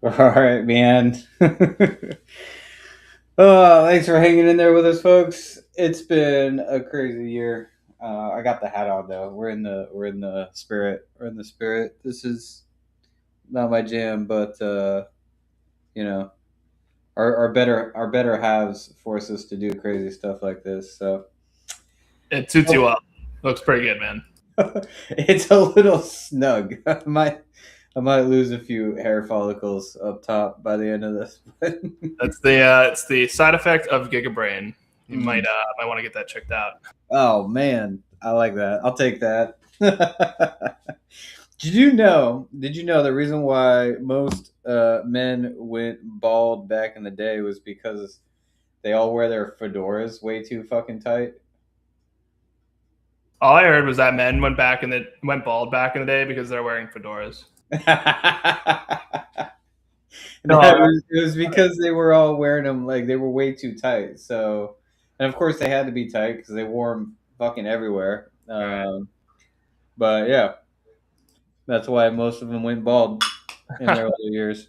All right, man. Thanks for hanging in there with us, folks. It's been a crazy year. I got the hat on though. We're in the spirit. We're in the spirit. This is not my jam, but you know, our better halves force us to do crazy stuff like this. So It suits you well. Looks pretty good, man. it's a little snug. I might lose a few hair follicles up top by the end of this. It's the side effect of Gigabrain. You Mm. might want to get that checked out. Oh man, I like that. I'll take that. Did you know the reason why most men went bald back in the day was because they all wear their fedoras way too fucking tight? All I heard was that men went bald back in the day because they're wearing fedoras. No, No, it was because they were all wearing them like they were way too tight. So, and of course they had to be tight because they wore them fucking everywhere. But yeah, that's why most of them went bald in their older years.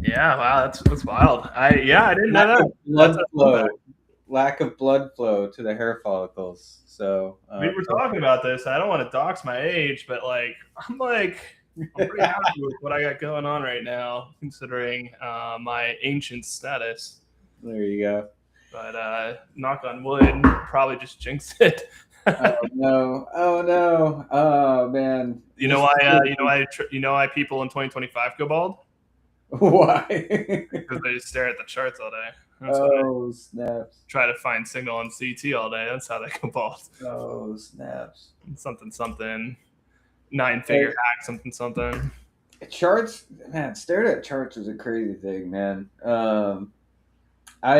yeah, wow, that's wild. I didn't know Lack that. of That's blood a fun fact. flow, lack of blood flow to the hair follicles. So, I mean, we're talking about this. I don't want to dox my age, but I'm pretty happy with what I got going on right now, considering my ancient status. there you go. But knock on wood, probably just jinxed it. Oh no! Oh no! Oh man! You know why? You know why people in 2025 go bald? Why? Because they just stare at the charts all day. That's why. Oh snaps! Try to find signal on CT all day. That's how they go bald. Oh snaps! Something something, nine Hey, figure hack something something. charts, man. Staring at charts is a crazy thing, man. I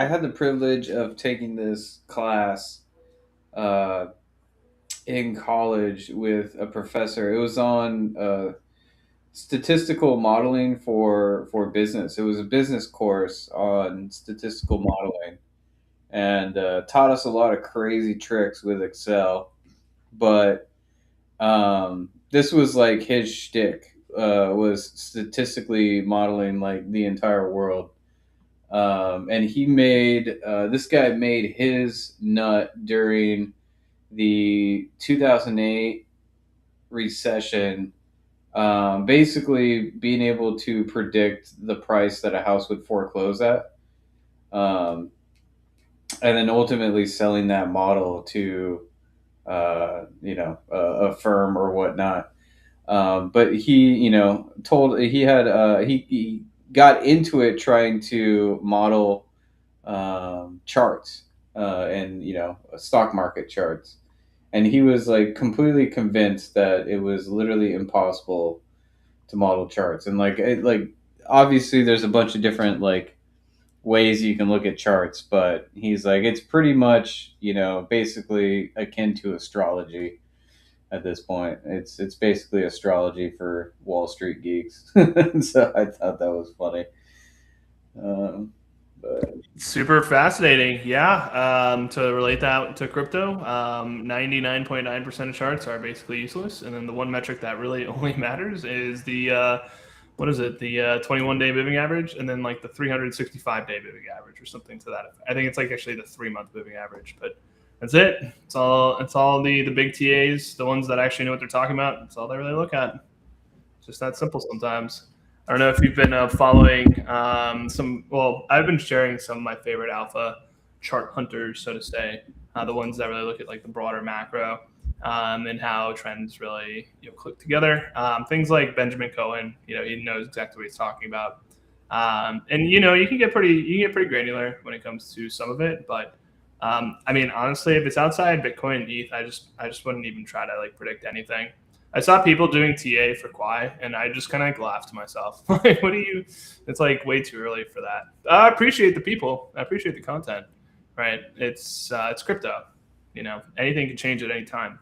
had the privilege of taking this class uh, in college with a professor. It was on statistical modeling for business. It was a business course on statistical modeling, and taught us a lot of crazy tricks with Excel. But this was like his shtick, was statistically modeling like the entire world. And this guy made his nut during the 2008 recession, basically being able to predict the price that a house would foreclose at, um, and then ultimately selling that model to a firm or whatnot. But he got into it trying to model charts, and stock market charts, and he was like completely convinced that it was literally impossible to model charts. And obviously there's a bunch of different like ways you can look at charts, but he's like it's pretty much basically akin to astrology at this point. It's basically astrology for Wall Street geeks. So I thought that was funny. um, but Super fascinating. Yeah. To relate that to crypto, 99.9% of charts are basically useless. And then the one metric that really only matters is what is it? The 21-day moving average, and then like the 365-day moving average or something to that effect. I think it's like actually the 3-month moving average, but that's it. It's all the big TAs, the ones that actually know what they're talking about. That's all they really look at. It's just that simple sometimes. I don't know if you've been following some. Well, I've been sharing some of my favorite alpha chart hunters, so to say, the ones that really look at like the broader macro, and how trends really click together. Things like Benjamin Cohen, he knows exactly what he's talking about, and you can get pretty granular when it comes to some of it. But I mean, honestly, if it's outside Bitcoin and ETH, I just wouldn't even try to like predict anything. I saw people doing TA for Quai, and I just kind of like laughed to myself. Like, what do you? It's like way too early for that. I appreciate the people. I appreciate the content. Right? It's crypto. Anything can change at any time.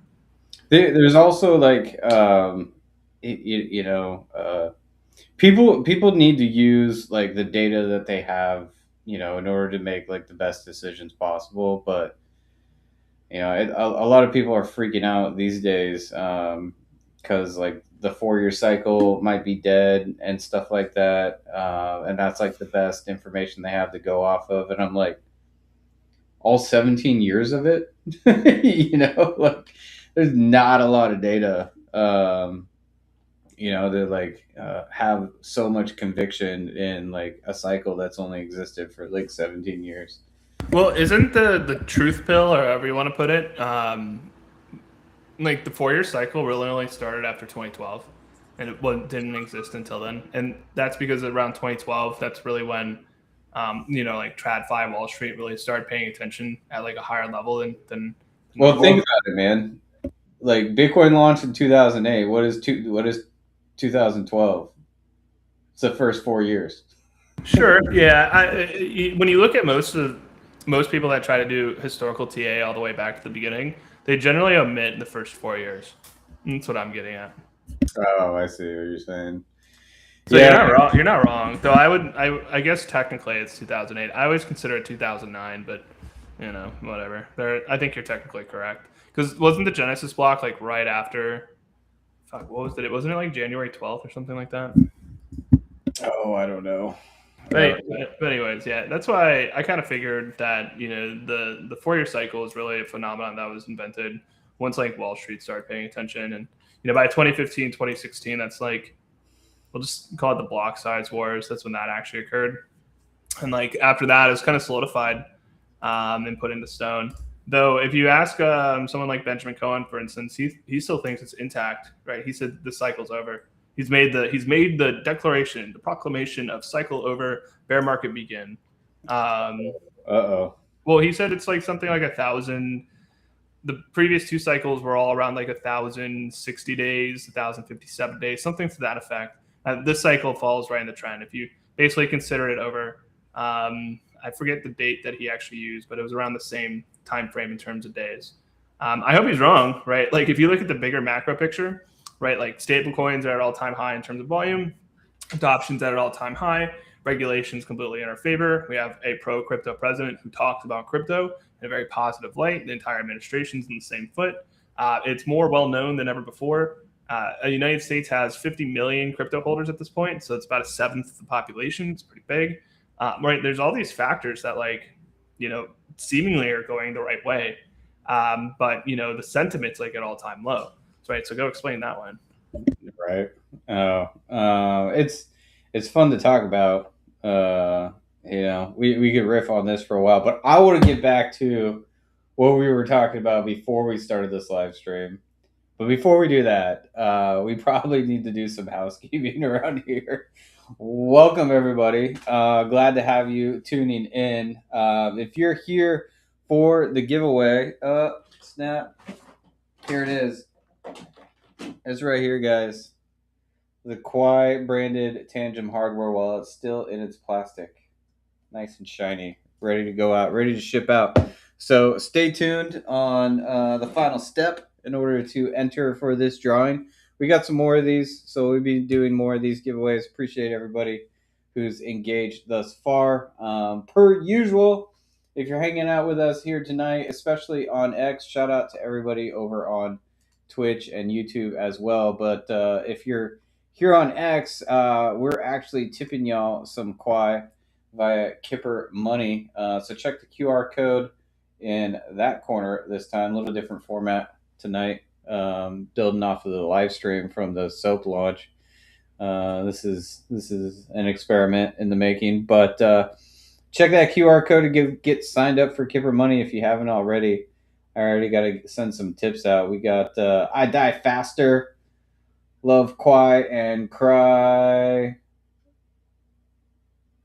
there's also like you know people need to use like the data that they have, in order to make like the best decisions possible. But a lot of people are freaking out these days, because like the 4-year cycle might be dead and stuff like that, and that's like the best information they have to go off of. And I'm like, all 17 years of it, like there's not a lot of data, to like have so much conviction in like a cycle that's only existed for like 17 years. Well, isn't the truth pill, or however you want to put it, like the 4 year cycle really only started after 2012, and didn't exist until then, and that's because around 2012, that's really when, like TradFi Wall Street really started paying attention at like a higher level than Well, think normal. about it, man. Like Bitcoin launched in 2008. What is 2012? It's the first 4 years. Sure, yeah. When you look at most people that try to do historical TA all the way back to the beginning, they generally omit the first 4 years. That's what I'm getting at. Oh, I see what you're saying. So you're Yeah. not wrong. You're not wrong. Though I guess technically it's 2008. I always consider it 2009, but whatever. I think you're technically correct. Because wasn't the Genesis block like right after? Fuck, what was it? Wasn't it like January 12th or something like that? Oh, I don't know. But anyways, yeah, that's why I kind of figured that the 4 year cycle is really a phenomenon that was invented once like Wall Street started paying attention, and by 2015, 2016, that's like, we'll just call it the block size wars. That's when that actually occurred, and like after that, it was kind of solidified and put into stone. Though, if you ask someone like Benjamin Cohen, for instance, he still thinks it's intact, right? He said the cycle's over. He's made the declaration, the proclamation of cycle over, bear market begin. Uh-oh. Well, he said it's like something like 1,000. The previous two cycles were all around like 1,060 days, 1,057 days, something to that effect. This cycle falls right in the trend. If you basically consider it over, I forget the date that he actually used, but it was around the same time frame in terms of days. I hope he's wrong, right? Like if you look at the bigger macro picture, right? Like stablecoins are at all-time high in terms of volume, adoption's at an all-time high, regulations completely in our favor. We have a pro-crypto president who talks about crypto in a very positive light. The entire administration's in the same foot. It's more well-known than ever before. The United States has 50 million crypto holders at this point, so it's about a seventh of the population. It's pretty big, right? There's all these factors that, like, seemingly are going the right way, but the sentiment's like at all-time low. Right, so go explain that one. Right. It's fun to talk about. We could riff on this for a while, but I want to get back to what we were talking about before we started this live stream. But before we do that, we probably need to do some housekeeping around here. Welcome, everybody. Glad to have you tuning in. If you're here for the giveaway, snap, here it is. It's right here, guys. The Quai branded Tangem hardware wallet, still in its plastic. Nice and shiny. Ready to go out, ready to ship out. So stay tuned on the final step in order to enter for this drawing. We got some more of these, so we'll be doing more of these giveaways. Appreciate everybody who's engaged thus far. Per usual, if you're hanging out with us here tonight, especially on X, shout out to everybody over on Twitch and YouTube as well. But if you're here on X, we're actually tipping y'all some Quai via Kipper Money. So check the QR code in that corner this time. A little different format tonight, building off of the live stream from the soap launch. This is an experiment in the making, but check that QR code to get signed up for Kipper Money if you haven't already. I already got to send some tips out. We got I Die Faster, Love Quai, and Cry.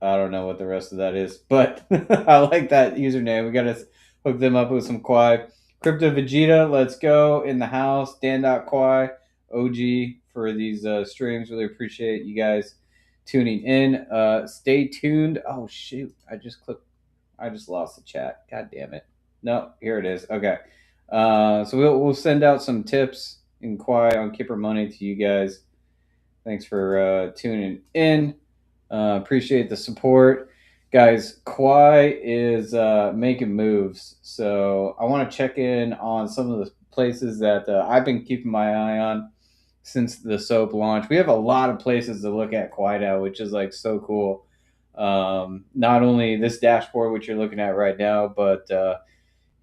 I don't know what the rest of that is, but I like that username. We got to hook them up with some Quai. Crypto Vegeta, let's go in the house. Dan.Quai, OG for these streams. Really appreciate you guys tuning in. Stay tuned. Oh, shoot. I just lost the chat. God damn it. No, here it is. Okay. So we'll send out some tips in Quai on Kipper Money to you guys. Thanks for tuning in. Appreciate the support. Guys, Quai is making moves. So I want to check in on some of the places that I've been keeping my eye on. since the soap launch. We have a lot of places to look at Quai now, which is like so cool. Not only this dashboard, which you're looking at right now, but the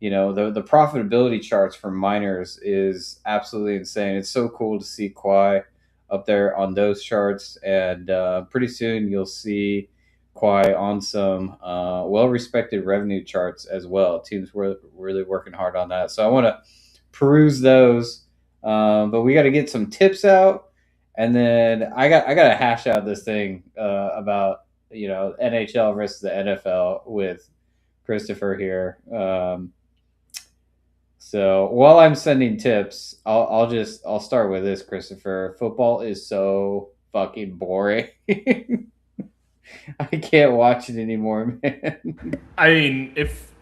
profitability charts for miners is absolutely insane. It's so cool to see Quai up there on those charts, and pretty soon you'll see Quai on some well-respected revenue charts as well. Teams were really working hard on that, so I want to peruse those. But we got to get some tips out, and then I got to hash out this thing about NHL versus the NFL with Christopher here. So while I'm sending tips, I'll start with this, Christopher. Football is so fucking boring. I can't watch it anymore, man. I mean, if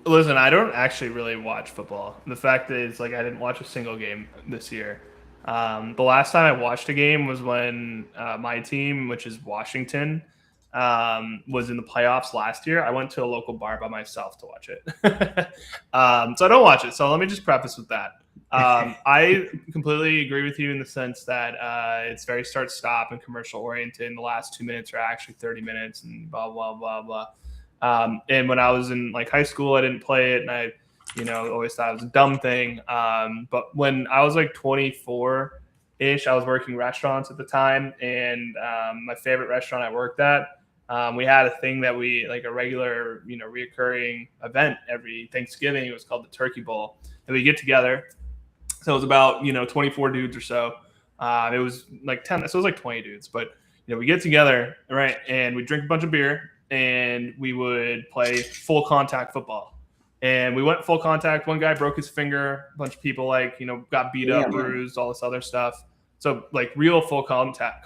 listen, I don't actually really watch football. The fact is, like, I didn't watch a single game this year. The last time I watched a game was when my team, which is Washington, was in the playoffs last year. I went to a local bar by myself to watch it. So I don't watch it. So let me just preface with that. I completely agree with you in the sense that it's very start-stop and commercial oriented. And the last 2 minutes are actually 30 minutes and blah, blah, blah, blah. And when I was in like high school, I didn't play it, and I, always thought it was a dumb thing. But when I was like 24 ish, I was working restaurants at the time, and my favorite restaurant I worked at, we had a thing that we like a regular, reoccurring event every Thanksgiving. It was called the Turkey Bowl, and we get together. So it was about 24 dudes or so. It was like 10, so it was like 20 dudes, but we get together, right, and we drink a bunch of beer, and we would play full contact football. And we went full contact. One guy broke his finger. A bunch of people got beat up, bruised, all this other stuff. So like real full contact.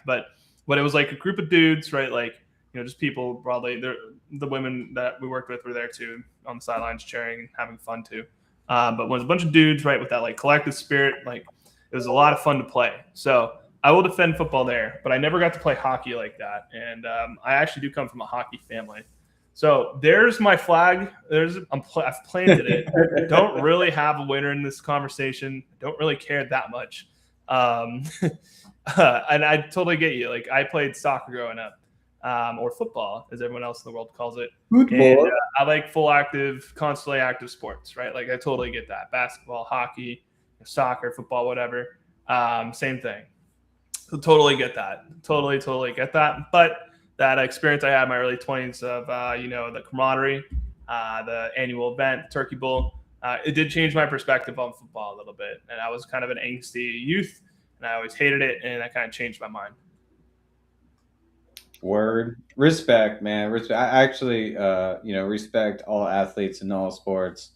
But it was like a group of dudes, right? Like just people broadly. The women that we worked with were there too on the sidelines cheering, having fun too. But when it was a bunch of dudes, right, with that like collective spirit, like it was a lot of fun to play. So I will defend football there, but I never got to play hockey like that. And I actually do come from a hockey family. So there's my flag. I've planted it. Don't really have a winner in this conversation. Don't really care that much. And I totally get you. Like I played soccer growing up, or football, as everyone else in the world calls it. Football. And I like full active, constantly active sports, right? Like I totally get that. Basketball, hockey, soccer, football, whatever. Same thing. So totally get that. Totally get that. But that experience I had in my early 20s of, the camaraderie, the annual event, Turkey Bowl, it did change my perspective on football a little bit. And I was kind of an angsty youth, and I always hated it, and that kind of changed my mind. Word. Respect, man. Respect. I actually, respect all athletes in all sports.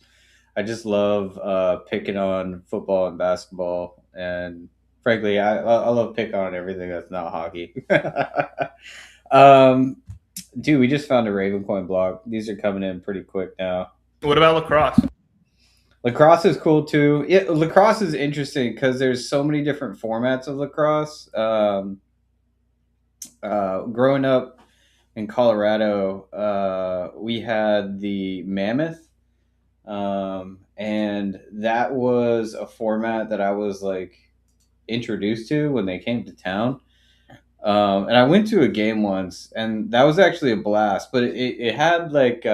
I just love picking on football and basketball, and frankly, I love picking on everything that's not hockey. Dude, we just found a Ravencoin block. These are coming in pretty quick now. What about lacrosse? Lacrosse is cool too. Yeah, lacrosse is interesting because there's so many different formats of lacrosse. Growing up in Colorado, we had the Mammoth, and that was a format that I was like introduced to when they came to town. And I went to a game once, and that was actually a blast. But it had like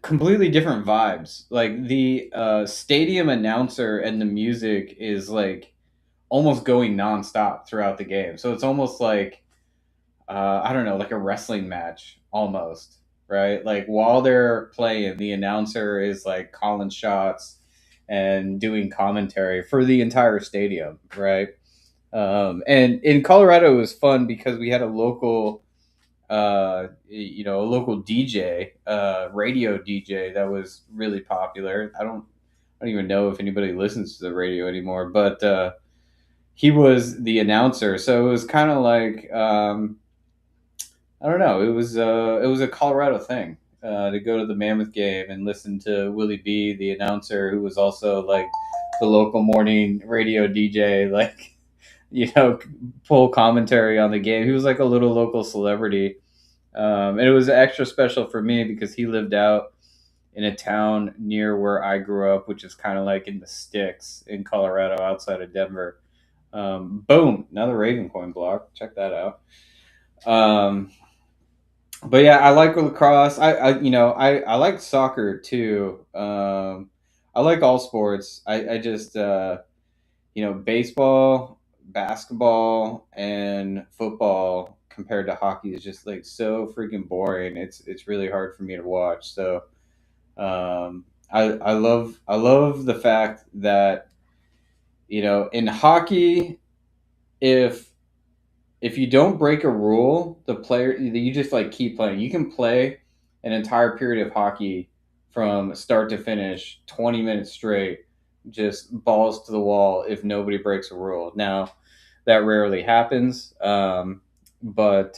completely different vibes. Like the stadium announcer and the music is like almost going nonstop throughout the game. So it's almost like I don't know, like a wrestling match almost, right? Like while they're playing, the announcer is like calling shots and doing commentary for the entire stadium, right? And in Colorado, it was fun because we had a local, a local DJ, radio DJ that was really popular. I don't even know if anybody listens to the radio anymore, but he was the announcer, so it was kind of like I don't know. It was a Colorado thing to go to the Mammoth game and listen to Willie B, the announcer, who was also like the local morning radio DJ, like full commentary on the game. He was like a little local celebrity, and it was extra special for me because he lived out in a town near where I grew up, which is kind of like in the sticks in Colorado, outside of Denver. Boom, another Raven coin block. Check that out. Um, but yeah, I like lacrosse. I like soccer too. I like all sports. I just baseball, basketball, and football compared to hockey is just like so freaking boring. It's really hard for me to watch. So I love the fact that in hockey, if if you don't break a rule, the player you just like keep playing. You can play an entire period of hockey from start to finish, 20 minutes straight, just balls to the wall if nobody breaks a rule. Now, that rarely happens, but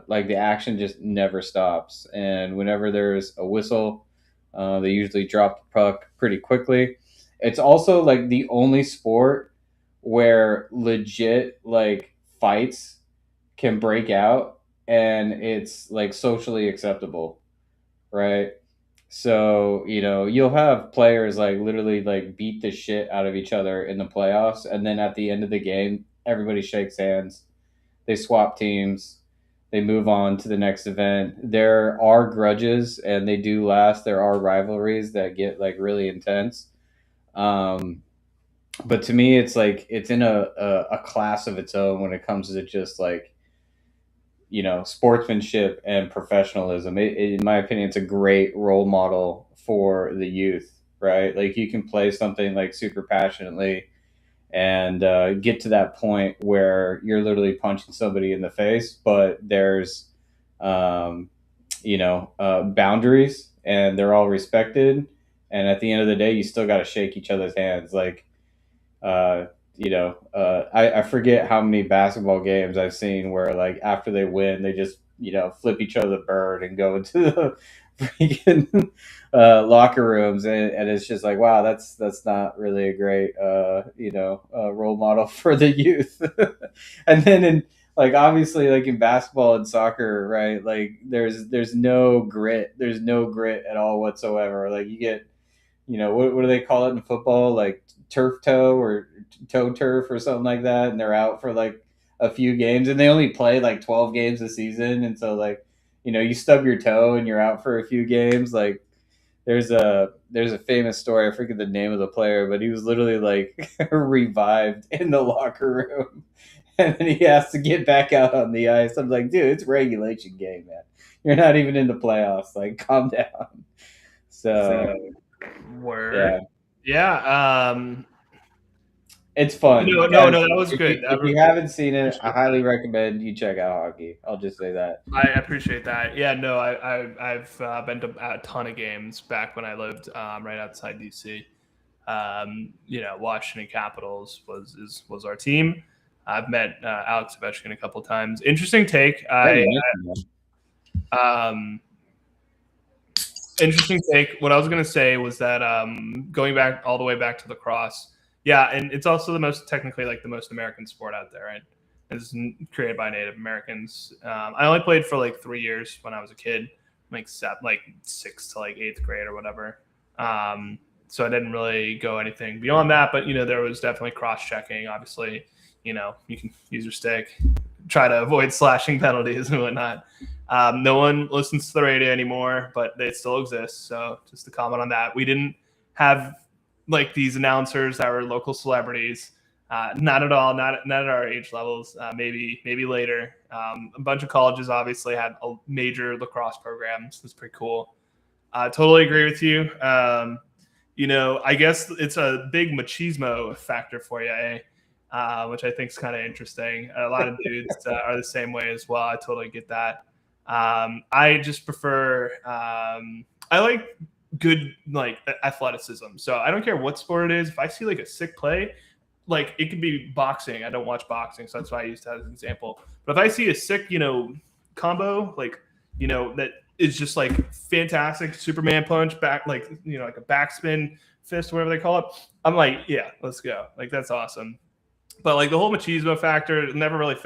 like the action just never stops. And whenever there's a whistle, they usually drop the puck pretty quickly. It's also like the only sport where legit like fights can break out and it's like socially acceptable, right? So, you'll have players like literally like beat the shit out of each other in the playoffs. And then at the end of the game, everybody shakes hands, they swap teams, they move on to the next event. There are grudges and they do last. There are rivalries that get like really intense. Um, but to me, it's like it's in a class of its own when it comes to just like sportsmanship and professionalism. In my opinion, it's a great role model for the youth, right? Like you can play something like super passionately and get to that point where you're literally punching somebody in the face, but there's boundaries and they're all respected. And at the end of the day, you still got to shake each other's hands. Like I forget how many basketball games I've seen where like after they win, they just flip each other the bird and go into the freaking locker rooms, and it's just like wow, that's not really a great role model for the youth. And then in like obviously like in basketball and soccer, right? Like there's no grit, there's no grit at all whatsoever. Like you get what do they call it in football? Like turf toe or toe turf or something like that. And they're out for like a few games and they only play like 12 games a season. And so like, you stub your toe and you're out for a few games. Like there's a famous story. I forget the name of the player, but he was literally like revived in the locker room. And then he has to get back out on the ice. I'm like, dude, it's a regulation game, man. You're not even in the playoffs. Like, calm down. So Word. yeah, Yeah. it's fun. You No, guys, that was good. if you haven't seen it, I Appreciate highly that. recommend you check out hockey. I'll just say that. I appreciate that. Yeah, no, I've been to a ton of games back when I lived right outside DC. Washington Capitals was our team. I've met Alex Ovechkin a couple times. Interesting take. Yeah, you mentioned that. Um, Interesting take. What I was going to say was that going back all the way back to lacrosse, yeah, and it's also the most technically like the most American sport out there, right? It's created by Native Americans. I only played for like 3 years when I was a kid, like sixth to like eighth grade or whatever. So I didn't really go anything beyond that, but there was definitely cross checking. Obviously, you can use your stick, try to avoid slashing penalties and whatnot. No one listens to the radio anymore, but they still exist. So just to comment on that, we didn't have like these announcers that were local celebrities. Not at all. Not at our age levels. Maybe later. A bunch of colleges obviously had a major lacrosse programs. That's pretty cool. Totally agree with you. I guess it's a big machismo factor for you, eh? Which I think is kind of interesting. A lot of dudes are the same way as well. I totally get that. I just prefer. I like good like athleticism. So I don't care what sport it is. If I see like a sick play, like it could be boxing. I don't watch boxing, so that's why I used that as an example. But if I see a sick, combo, like that is just like fantastic Superman punch back, like like a backspin fist, whatever they call it. I'm like, yeah, let's go. Like that's awesome. But like the whole machismo factor never really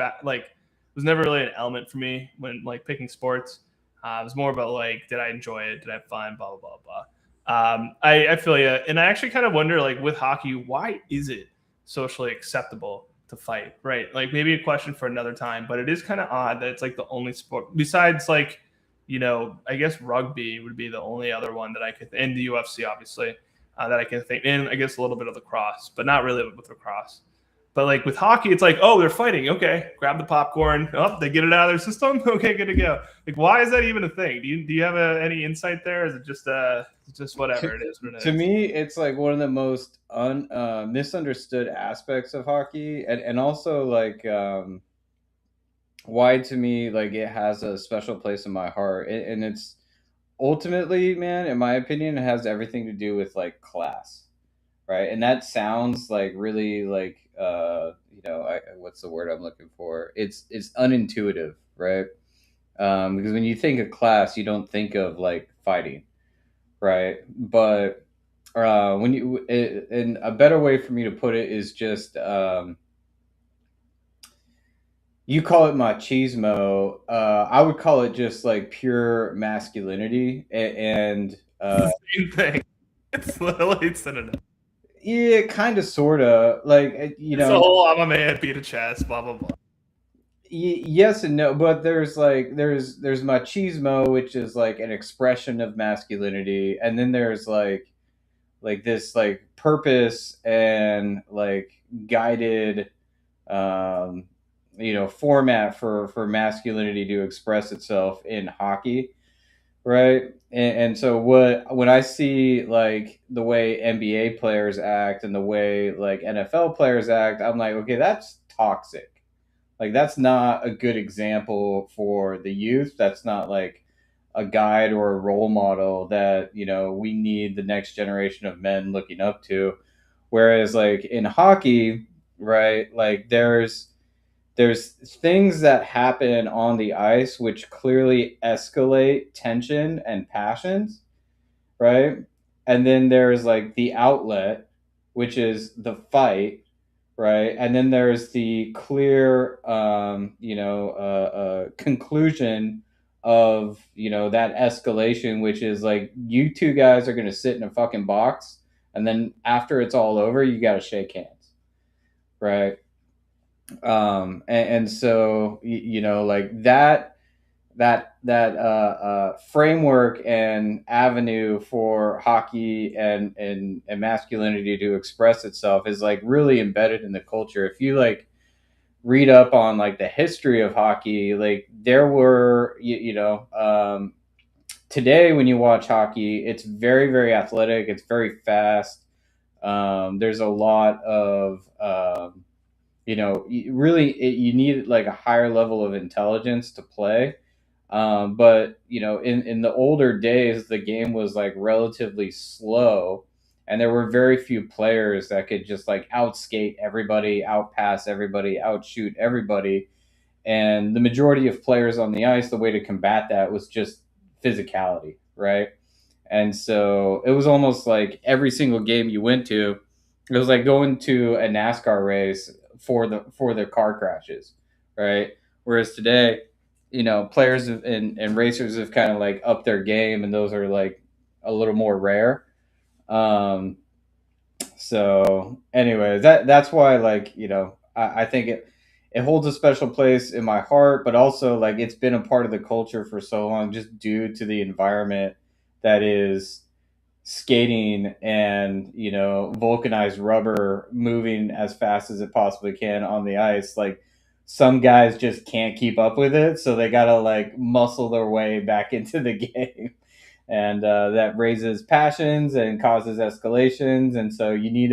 was never really an element for me when like picking sports. It was more about like, did I enjoy it? Did I have fun? Blah blah blah blah. I feel you, and I actually kind of wonder, like with hockey, why is it socially acceptable to fight? Right, like maybe a question for another time, but it is kind of odd that it's like the only sport besides like, I guess rugby would be the only other one that I could, and the UFC obviously, that I can think, and I guess a little bit of lacrosse, but not really with lacrosse. But like with hockey, it's like, oh, they're fighting. Okay, grab the popcorn. Oh, they get it out of their system. Okay, good to go. Like, why is that even a thing? Do you have any insight there? Is it just whatever it is? What it To is. me, it's like one of the most misunderstood aspects of hockey, and also like why to me like it has a special place in my heart, and it's ultimately, man, in my opinion, it has everything to do with like class, right? And that sounds like really like what's the word I'm looking for? It's unintuitive, right? Because when you think of class, you don't think of like fighting, right? But when you and a better way for me to put it is just you call it machismo. I would call it just like pure masculinity, and It's the same thing. It's literally synonym. yeah, kind of, sort of like It's a whole I'm a man, beat a chest, blah blah blah. yes and no, but there's machismo, which is like an expression of masculinity, and then there's like this like purpose and like guided um format for masculinity to express itself in hockey, right? And so when I see like the way NBA players act and the way like NFL players act, I'm like, okay, that's toxic. Like that's not a good example for the youth. That's not like a guide or a role model that we need the next generation of men looking up to. Whereas like in hockey, right, like there's things that happen on the ice which clearly escalate tension and passions, right? And then there's like the outlet, which is the fight, right? And then there's the clear, conclusion of that escalation, which is like you two guys are gonna sit in a fucking box, and then after it's all over, you got to shake hands, right? And so like that framework and avenue for hockey and masculinity to express itself is like really embedded in the culture. If you like read up on like the history of hockey, like there were today when you watch hockey, it's very very athletic, it's very fast. There's a lot of really you need like a higher level of intelligence to play. But in the older days, the game was like relatively slow, and there were very few players that could just like outskate everybody, outpass everybody, outshoot everybody. And the majority of players on the ice, the way to combat that was just physicality, right? And so it was almost like every single game you went to, it was like going to a NASCAR race for the car crashes, right? Whereas today, players and racers have kind of like upped their game, and those are like a little more rare. Um, so, anyway, that's why like I think it holds a special place in my heart, but also like it's been a part of the culture for so long, just due to the environment that is skating and vulcanized rubber moving as fast as it possibly can on the ice. Like some guys just can't keep up with it, so they gotta like muscle their way back into the game, and that raises passions and causes escalations. And so you need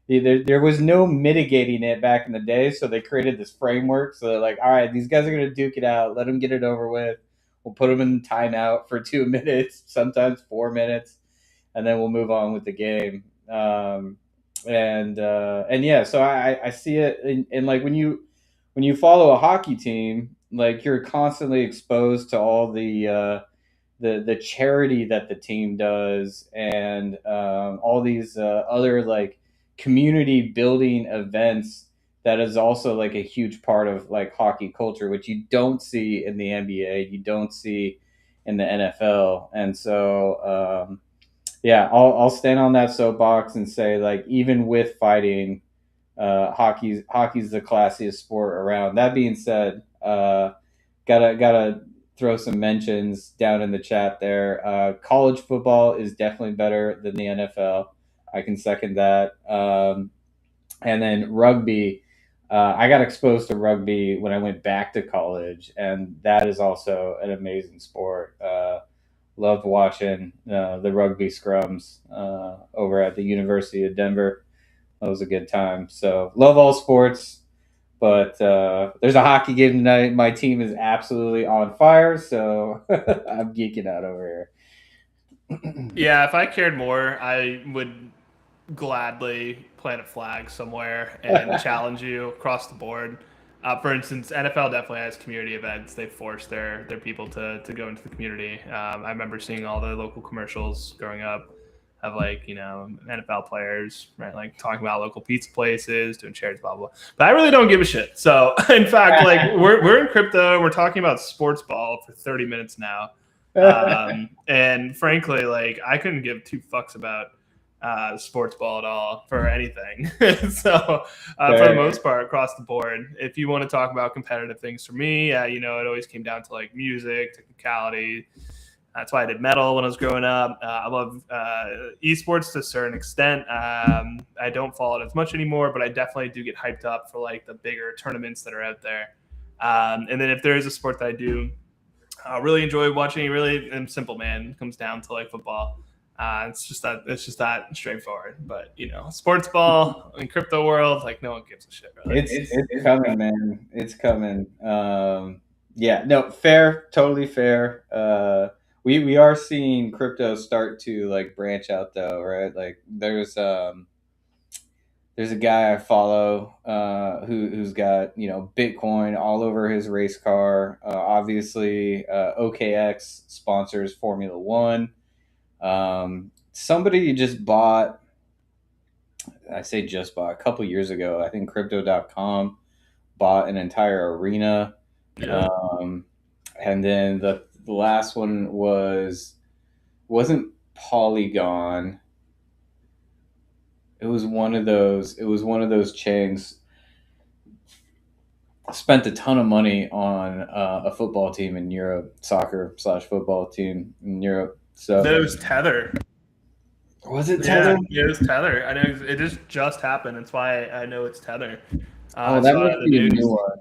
there was no mitigating it back in the day, so they created this framework. So they're like, all right, these guys are gonna duke it out, let them get it over with. We'll put them in timeout for 2 minutes, sometimes 4 minutes, and then we'll move on with the game. And yeah, so I see it in like when you follow a hockey team, like you're constantly exposed to all the charity that the team does, and all these other like community building events that is also like a huge part of like hockey culture, which you don't see in the NBA, you don't see in the NFL. And so yeah, I'll stand on that soapbox and say, like, even with fighting, hockey's the classiest sport around. That being said, gotta throw some mentions down in the chat there. College football is definitely better than the NFL. I can second that. And then rugby. I got exposed to rugby when I went back to college, and that is also an amazing sport. Loved watching the rugby scrums over at the University of Denver. That was a good time. So love all sports, but there's a hockey game tonight. My team is absolutely on fire, so I'm geeking out over here. Yeah, if I cared more, I would gladly plant a flag somewhere and challenge you across the board. For instance, NFL definitely has community events. They force their people to go into the community. I remember seeing all the local commercials growing up of like, NFL players, right? Like talking about local pizza places, doing charities, blah, blah, blah. But I really don't give a shit. So in fact, like we're in crypto, we're talking about sports ball for 30 minutes now. And frankly, like I couldn't give two fucks about sports ball at all for anything. So for the most part, across the board, if you want to talk about competitive things for me, it always came down to like music, technicality. That's why I did metal when I was growing up. I love esports to a certain extent. I don't follow it as much anymore, but I definitely do get hyped up for like the bigger tournaments that are out there. And then if there is a sport that I do really enjoy watching, really am simple, man. It comes down to like football. It's just that straightforward. But sports ball in crypto world, like no one gives a shit. Really. It's coming, man. It's coming. Yeah, no, fair, totally fair. We are seeing crypto start to like branch out though, right? Like there's a guy I follow who's got Bitcoin all over his race car. Obviously, OKX sponsors Formula One. Somebody just bought. I say just bought a couple years ago. I think Crypto.com bought an entire arena. Yeah. And then the last one wasn't Polygon. It was one of those. It was one of those chains. Spent a ton of money on a football team in Europe, soccer/football team in Europe. So it was Tether. Was it Tether? Yeah, it was Tether. I know it just happened. That's why I know it's Tether. That must be a new one.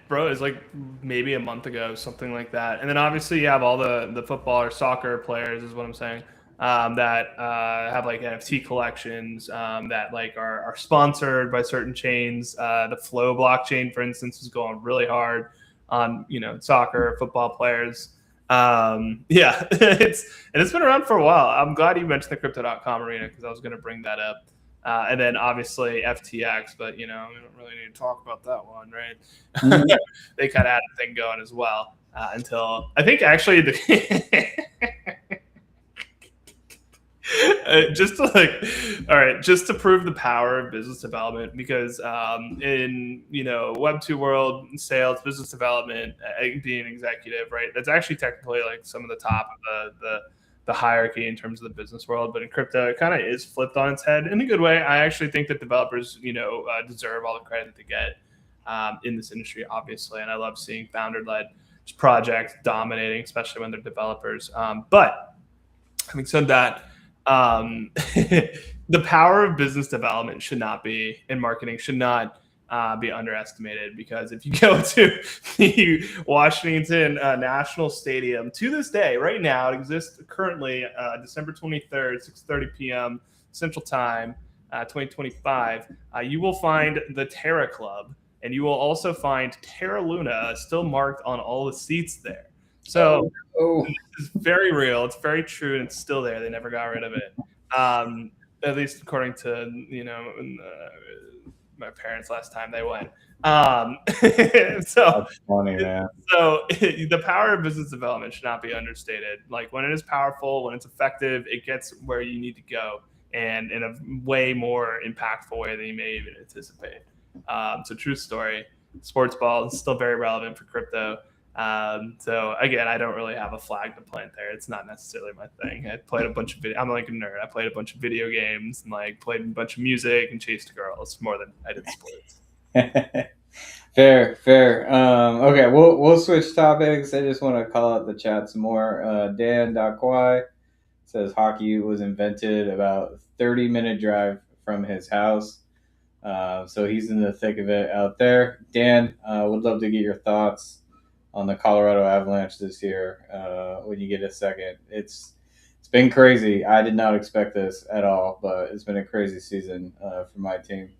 Bro, it's like maybe a month ago, something like that. And then obviously you have all the football or soccer players, is what I'm saying, that have like NFT collections that like are sponsored by certain chains. The Flow blockchain, for instance, is going really hard on soccer, football players. Yeah, it's been around for a while. I'm glad you mentioned the Crypto.com arena because I was going to bring that up. And then obviously FTX, but we don't really need to talk about that one, right? Mm-hmm. They kind of had a thing going as well until I think actually just to prove the power of business development, because in Web 2 world, sales, business development, being an executive, right, that's actually technically like some of the top of the hierarchy in terms of the business world. But in crypto, it kind of is flipped on its head in a good way. I actually think that developers deserve all the credit they get in this industry, obviously, and I love seeing founder-led projects dominating, especially when they're developers. But having said that, the power of business development should not be, in marketing, should not be underestimated, because if you go to the Washington National Stadium to this day, right now, it exists currently December 23rd, 6:30 p.m. Central Time, 2025, you will find the Terra Club, and you will also find Terra Luna still marked on all the seats there. So this is very real. It's very true, and it's still there. They never got rid of it, at least according to my parents last time they went. So that's funny, man. So the power of business development should not be understated. Like when it is powerful, when it's effective, it gets where you need to go, and in a way more impactful way than you may even anticipate. So true story. Sports ball is still very relevant for crypto. So again, I don't really have a flag to plant there. It's not necessarily my thing. I played a bunch of video. I'm like a nerd. I played a bunch of video games and like played a bunch of music and chased girls more than I did sports. Fair, fair. Okay, we'll switch topics. I just want to call out the chat some more. Dan.Quai says hockey was invented about 30-minute drive from his house. So he's in the thick of it out there. Dan, would love to get your thoughts on the Colorado Avalanche this year when you get a second. It's been crazy. I did not expect this at all, but it's been a crazy season for my team.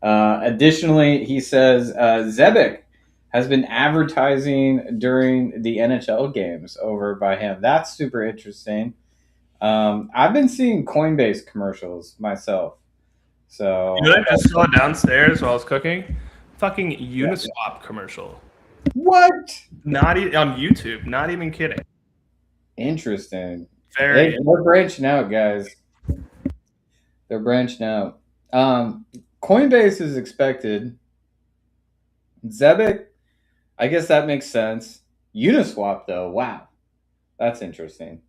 Additionally, he says Zebek has been advertising during the NHL games over by him. That's super interesting. I've been seeing Coinbase commercials myself. So You know what I just saw downstairs while I was cooking? Fucking Uniswap commercial. what? Not on YouTube. Not even kidding. Interesting. Very. They're branching out, guys. They're branching out. Coinbase is expected. Zebek, I guess that makes sense. Uniswap, though, wow, that's interesting.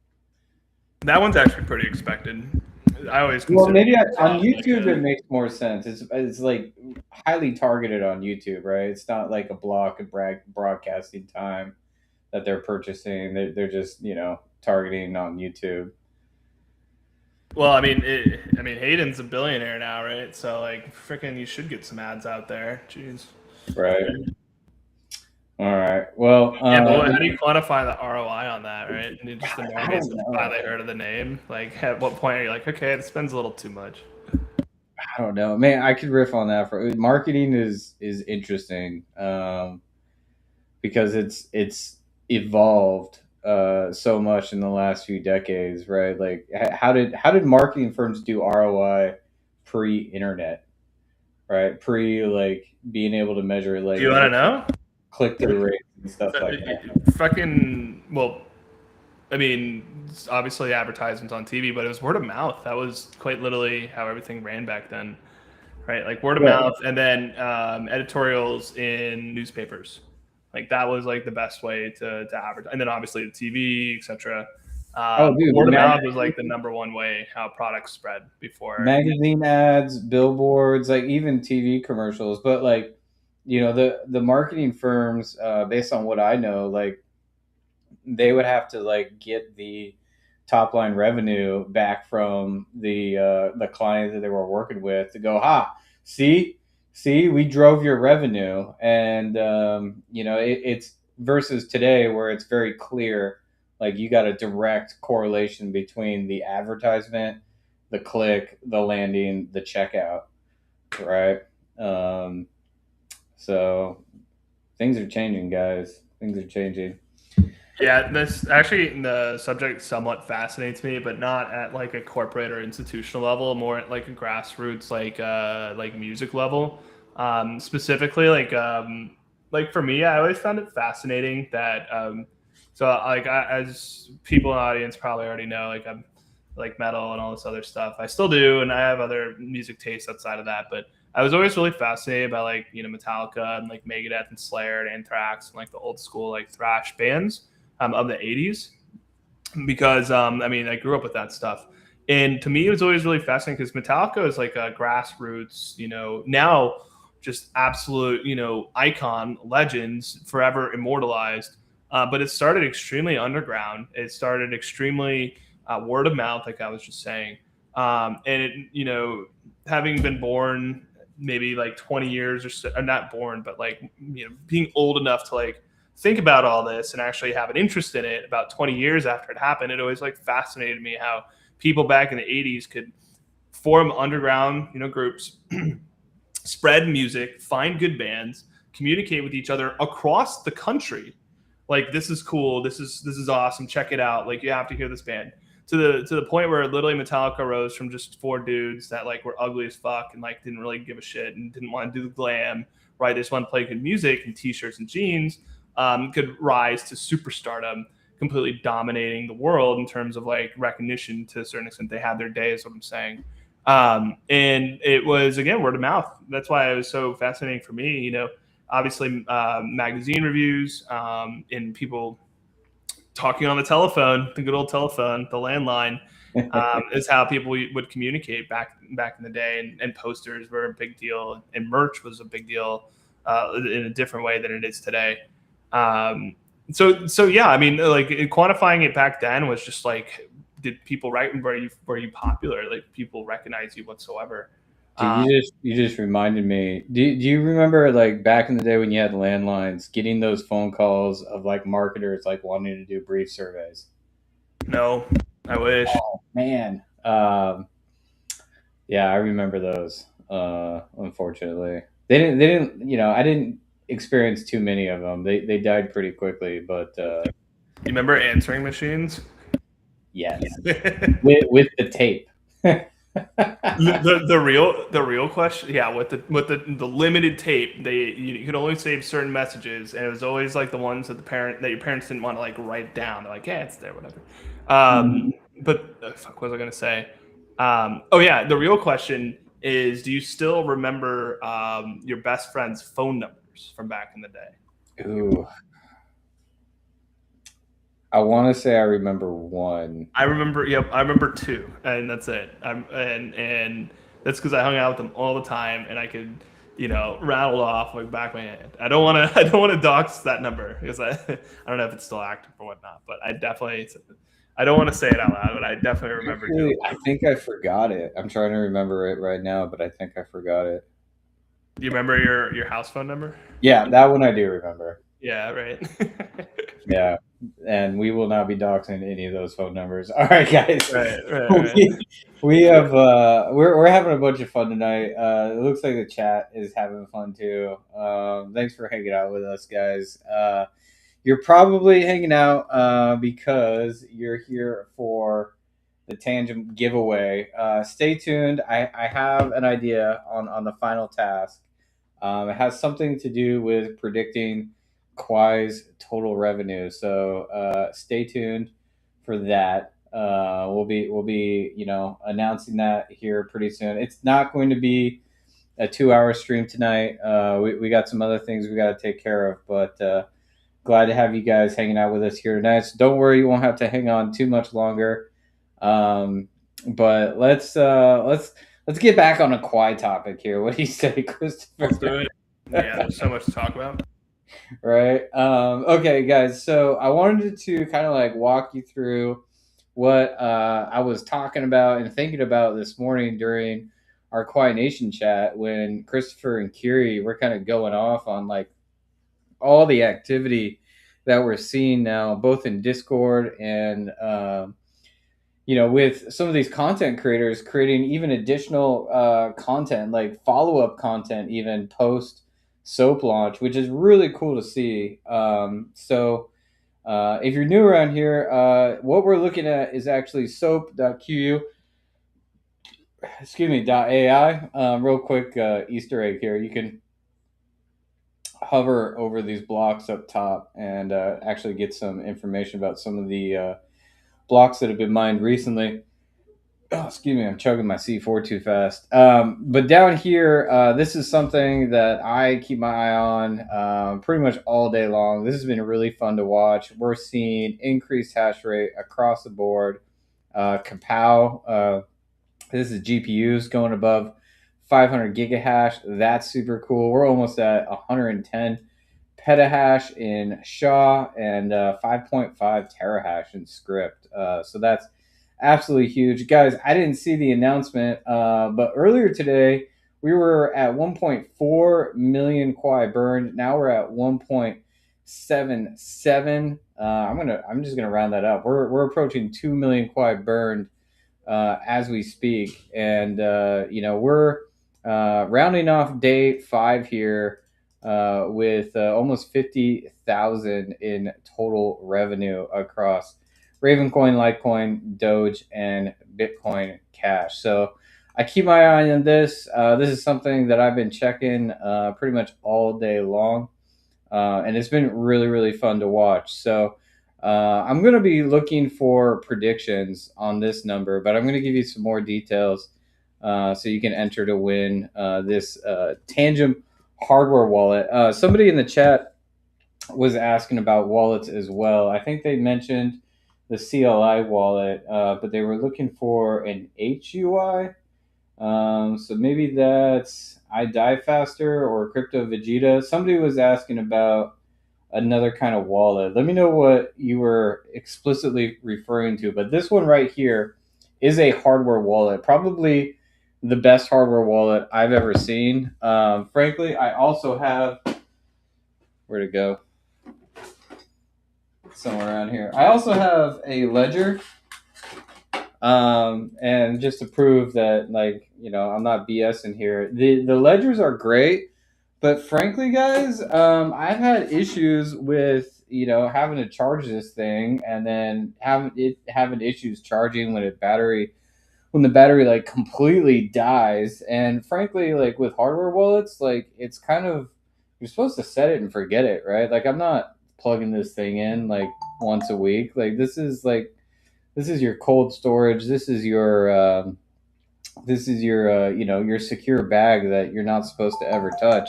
That one's actually pretty expected. I always Well, consider maybe on Uniswap YouTube it makes more sense. It's like highly targeted on YouTube, right? It's not like a block of broadcasting time that they're purchasing. They're just targeting on YouTube. well, I mean, Hayden's a billionaire now, right? So like, freaking, you should get some ads out there. Jeez. Right. All right. Well, Yeah, but how do you quantify the ROI on that, right? And just the more I I guess don't know. finally heard of the name. Like, at what point are you like, okay, this spends a little too much? I don't know, man. I could riff on that. For marketing is interesting because it's evolved so much in the last few decades, right? Like, how did marketing firms do ROI pre-internet, right? Pre like being able to measure Do you want to know? click through rates and stuff like that. Fucking well, I mean, obviously advertisements on TV, but it was word of mouth. That was quite literally how everything ran back then, right? Like word of Yeah. mouth, and then editorials in newspapers. Like that was like the best way to advertise, and then obviously the TV, etc. Oh, dude, Word of mouth was like the number one way how products spread before. magazine ads, billboards, like even TV commercials. But like, the marketing firms, based on what I know, like they would have to like get the top line revenue back from the client that they were working with to go, see, we drove your revenue, and it's versus today where it's very clear, like you got a direct correlation between the advertisement, the click, the landing, the checkout, right? So things are changing, guys. Things are changing. Yeah, this actually the subject somewhat fascinates me, but not at like a corporate or institutional level, more at like a grassroots like music level. Specifically, like for me, I always found it fascinating that as people in the audience probably already know, like I'm like metal and all this other stuff. I still do, and I have other music tastes outside of that, but I was always really fascinated by like Metallica and like Megadeth and Slayer and Anthrax and like the old school like thrash bands of the 80s because I grew up with that stuff, and to me it was always really fascinating because Metallica is like a grassroots, now just absolute, icon legends forever immortalized, but it started extremely underground. It started extremely word of mouth, like I was just saying, and it, having been born maybe like 20 years or so, not born, but like being old enough to like think about all this and actually have an interest in it about 20 years after it happened, it always like fascinated me how people back in the 80s could form underground, groups, spread music, find good bands, communicate with each other across the country. Like, this is cool. This is awesome. Check it out. Like, you have to hear this band. To the point where literally Metallica rose from just four dudes that like were ugly as fuck and like didn't really give a shit and didn't want to do the glam, right? They just want to play good music and t-shirts and jeans. Could rise to superstardom, completely dominating the world in terms of like recognition to a certain extent. They had their day, is what I'm saying. And it was, again, word of mouth. That's why it was so fascinating for me. obviously magazine reviews, and people talking on the telephone, the good old telephone, the landline, is how people would communicate back in the day. And posters were a big deal, and merch was a big deal in a different way than it is today. So yeah, I mean, like quantifying it back then was just like, did people were you popular? Like people recognize you whatsoever? Dude, Um, you just reminded me. Do you remember like back in the day when you had landlines, getting those phone calls of like marketers like wanting to do brief surveys? no, I wish. Man, yeah, I remember those. Unfortunately, they didn't. I didn't experience too many of them. They died pretty quickly, but You remember answering machines? yes, the, with the tape. the real question, yeah, with the limited tape, you could only save certain messages, and it was always like the ones that your parents didn't want to like write down. They're like, yeah, it's there, whatever. But fuck, what was I gonna say? Oh yeah, the real question is, do you still remember your best friend's phone numbers from back in the day? Ooh, I want to say I remember one. I remember, yep, I remember two, and that's it. And that's because I hung out with them all the time, and I could, rattle off like back of my hand. I don't want to, I don't want to dox that number because I don't know if it's still active or whatnot. But I don't want to say it out loud, but I definitely remember two. Actually, I think I forgot it. I'm trying to remember it right now, but I think I forgot it. Do you remember your house phone number? Yeah, that one I do remember. Yeah, right. Yeah, and we will not be doxing any of those phone numbers. All right, guys, Right, right, right. we have we're having a bunch of fun tonight. It looks like the chat is having fun too. Thanks for hanging out with us, guys. You're probably hanging out because you're here for the Tangent giveaway. Stay tuned. I have an idea on the final task. It has something to do with predicting Quai's total revenue. So stay tuned for that. We'll be announcing that here pretty soon. It's not going to be a 2 hour stream tonight. We got some other things we got to take care of, but glad to have you guys hanging out with us here tonight. So don't worry, you won't have to hang on too much longer. But let's get back on a quiet topic here. What do you say, Christopher? Let's do it. Yeah, there's so much to talk about. Right. Okay, guys. So I wanted to kind of like walk you through what I was talking about and thinking about this morning during our Quiet Nation chat when Christopher and Kiri were kind of going off on like all the activity that we're seeing now, both in Discord and with some of these content creators creating even additional content, like follow up content, even post soap launch, which is really cool to see. So if you're new around here, what we're looking at is actually soap.qu, .ai. Real quick Easter egg here. You can hover over these blocks up top and actually get some information about some of the blocks that have been mined recently. Oh, excuse me, I'm chugging my C4 too fast. But down here, this is something that I keep my eye on pretty much all day long. This has been really fun to watch. We're seeing increased hash rate across the board. Kapow, this is GPUs going above 500 gigahash. That's super cool. We're almost at 110 petahash in SHA and 5.5 terahash in script. So that's absolutely huge. Guys, I didn't see the announcement, but earlier today we were at 1.4 million Quai burned. Now we're at 1.77. I'm just gonna round that up. We're approaching 2 million Quai burned as we speak, and we're rounding off day 5 here with almost 50,000 in total revenue across Ravencoin, Litecoin, Doge, and Bitcoin Cash. So I keep my eye on this. This is something that I've been checking pretty much all day long, and it's been really, really fun to watch. So I'm going to be looking for predictions on this number, but I'm going to give you some more details so you can enter to win this Tangent hardware wallet. Somebody in the chat was asking about wallets as well. I think they mentioned the CLI wallet, but they were looking for an HUI. So maybe that's I Die Faster or Crypto Vegeta. Somebody was asking about another kind of wallet. Let me know what you were explicitly referring to. But this one right here is a hardware wallet, probably the best hardware wallet I've ever seen. Frankly, I also have where to go somewhere around here. I also have a ledger, and just to prove that, like, I'm not BSing here. The ledgers are great, but frankly, guys, I've had issues with having to charge this thing, and then having issues charging when the battery like completely dies. And frankly, like with hardware wallets, like it's kind of you're supposed to set it and forget it, right? Like I'm not plugging this thing in like once a week. Like this is your cold storage. This is your your secure bag that you're not supposed to ever touch.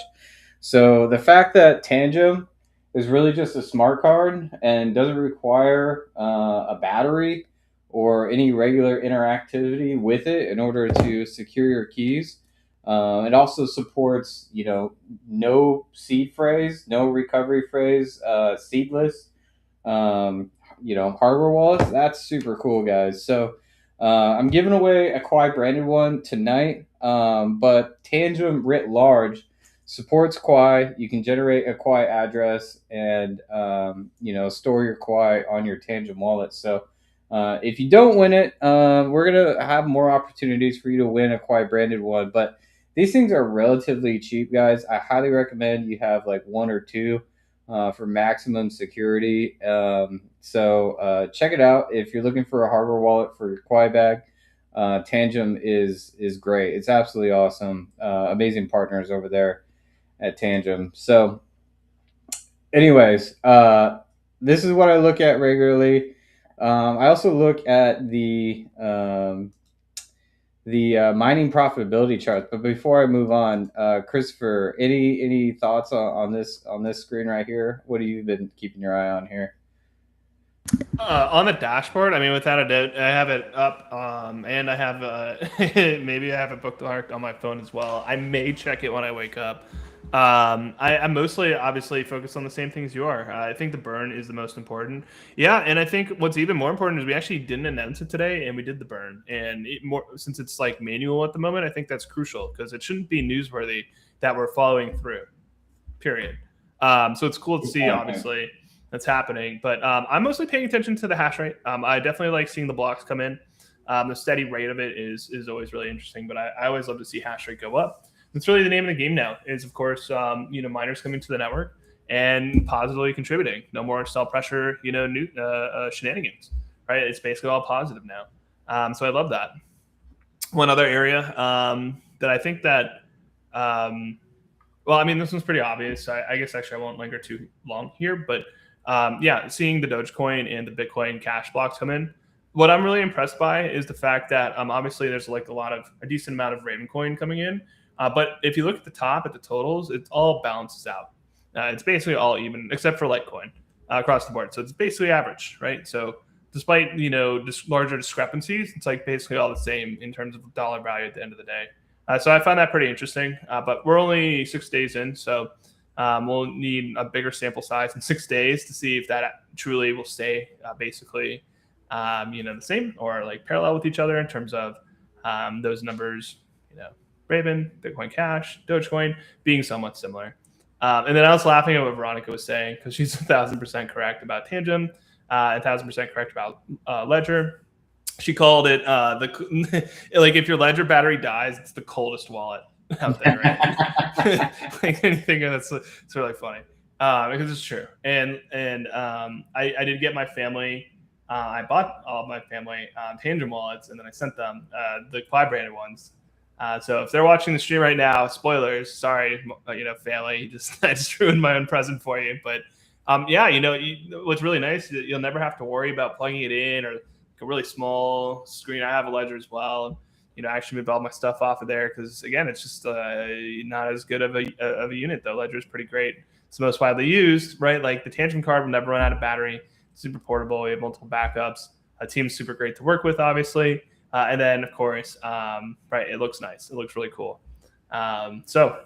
So the fact that Tangem is really just a smart card and doesn't require a battery or any regular interactivity with it in order to secure your keys. It also supports, no seed phrase, no recovery phrase, seedless, hardware wallets. That's super cool, guys. So I'm giving away a Quai branded one tonight, but Tangem writ large supports Quai. You can generate a Quai address and store your Quai on your Tangem wallet. So if you don't win it, we're gonna have more opportunities for you to win a Quai branded one. But these things are relatively cheap, guys. I highly recommend you have like one or two for maximum security. So check it out if you're looking for a hardware wallet for your Quai bag. Tangem is great. It's absolutely awesome. Amazing partners over there at Tangem. So, anyways, this is what I look at regularly. I also look at the mining profitability charts. But before I move on, Christopher, any thoughts on this screen right here? What have you been keeping your eye on here? On the dashboard, I mean, without a doubt, I have it up, and I have maybe I have it bookmarked on my phone as well. I may check it when I wake up. I'm mostly obviously focused on the same things you are. I think the burn is the most important. Yeah, and I think what's even more important is we actually didn't announce it today, and we did the burn. And since it's like manual at the moment, I think that's crucial because it shouldn't be newsworthy that we're following through. Period. So it's cool to see, obviously, that's happening. But I'm mostly paying attention to the hash rate. I definitely like seeing the blocks come in. The steady rate of it is always really interesting. But I always love to see hash rate go up. That's really the name of the game now. Is of course miners coming to the network and positively contributing. No more sell pressure, shenanigans. Right? It's basically all positive now. So I love that. One other area that I think that. Well, I mean, this one's pretty obvious. I guess actually I won't linger too long here, but yeah, seeing the Dogecoin and the Bitcoin Cash blocks come in. What I'm really impressed by is the fact that obviously there's like a decent amount of Ravencoin coming in, but if you look at the top at the totals, it all balances out. It's basically all even except for Litecoin across the board. So it's basically average, right? So despite just larger discrepancies, it's like basically all the same in terms of dollar value at the end of the day. So I find that pretty interesting. But we're only 6 days in, so we'll need a bigger sample size in 6 days to see if that truly will stay basically, the same or like parallel with each other in terms of those numbers. Raven, Bitcoin Cash, Dogecoin being somewhat similar. And then I was laughing at what Veronica was saying because she's 1,000% correct about Tangem, 1,000% correct about Ledger. She called it like if your Ledger battery dies, it's the coldest wallet out there, right? Like anything that's it's really funny because it's true. And I did get my family. I bought all of my family Tangent wallets, and then I sent them the Quai branded ones. So if they're watching the stream right now, spoilers. Sorry, family. I just ruined my own present for you. But yeah, what's really nice is you'll never have to worry about plugging it in or a really small screen. I have a Ledger as well. actually move all my stuff off of there because again, it's just not as good of a unit though. Ledger is pretty great. It's the most widely used, right? Like the Tangent card will never run out of battery. Super portable. You have multiple backups. A team's super great to work with, obviously, and then of course, right? It looks nice. It looks really cool. So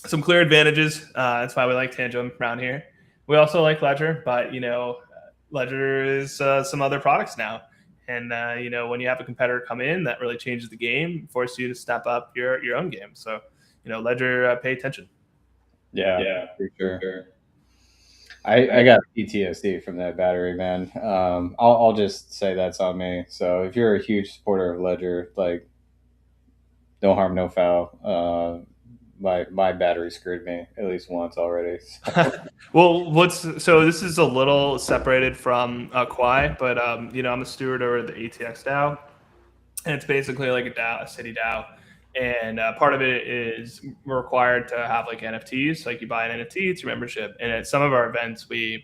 some clear advantages. That's why we like Tangent around here. We also like Ledger, but Ledger is some other products now. And when you have a competitor come in, that really changes the game, forces you to step up your own game. So, Ledger, pay attention. Yeah, Yeah, for for sure. sure. I got PTSD from that battery, man. I'll just say that's on me. So if you're a huge supporter of Ledger, like no harm, no foul. My battery screwed me at least once already. So. Well, so this is a little separated from Quai, but I'm a steward over the ATX DAO, and it's basically like a DAO, a city DAO, and part of it is we're required to have like NFTs. Like you buy an NFT, it's your membership, and at some of our events we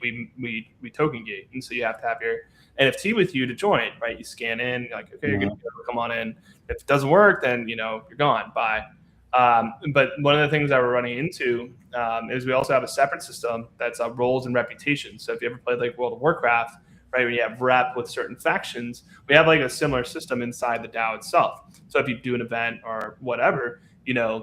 token gate, and so you have to have your NFT with you to join. Right? You scan in, you're like, okay, you're good to go, come on in. If it doesn't work, then you're gone. Bye. But one of the things that we're running into is we also have a separate system that's roles and reputations. So if you ever played like World of Warcraft, right, when you have rep with certain factions, we have like a similar system inside the DAO itself. So if you do an event or whatever, you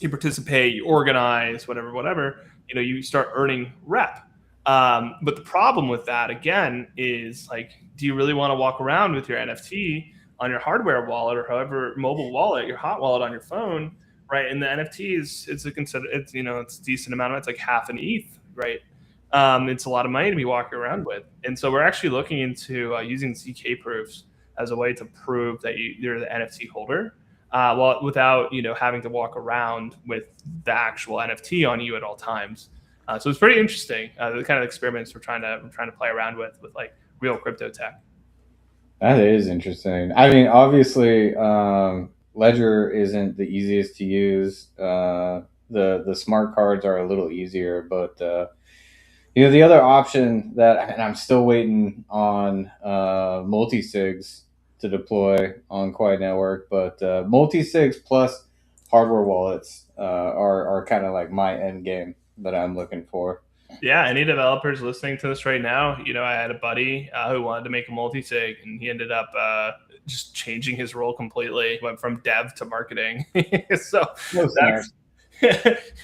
participate, you organize, whatever, you start earning rep. But the problem with that again is like, do you really want to walk around with your NFT on your hardware wallet or however mobile wallet, your hot wallet on your phone, right? And the NFT it's a decent amount of it's like half an ETH, right? It's a lot of money to be walking around with, and so we're actually looking into using ZK proofs as a way to prove that you're the NFT holder, without having to walk around with the actual NFT on you at all times. So it's pretty interesting. The kind of experiments we're trying to play around with like real crypto tech. That is interesting. I mean, obviously, Ledger isn't the easiest to use. The smart cards are a little easier, but the other option that, and I'm still waiting on multi sigs to deploy on Quai Network, but multi sigs plus hardware wallets are kind of like my end game that I'm looking for. Yeah, any developers listening to this right now, I had a buddy who wanted to make a multi-sig, and he ended up just changing his role completely. Went from dev to marketing. So No, that's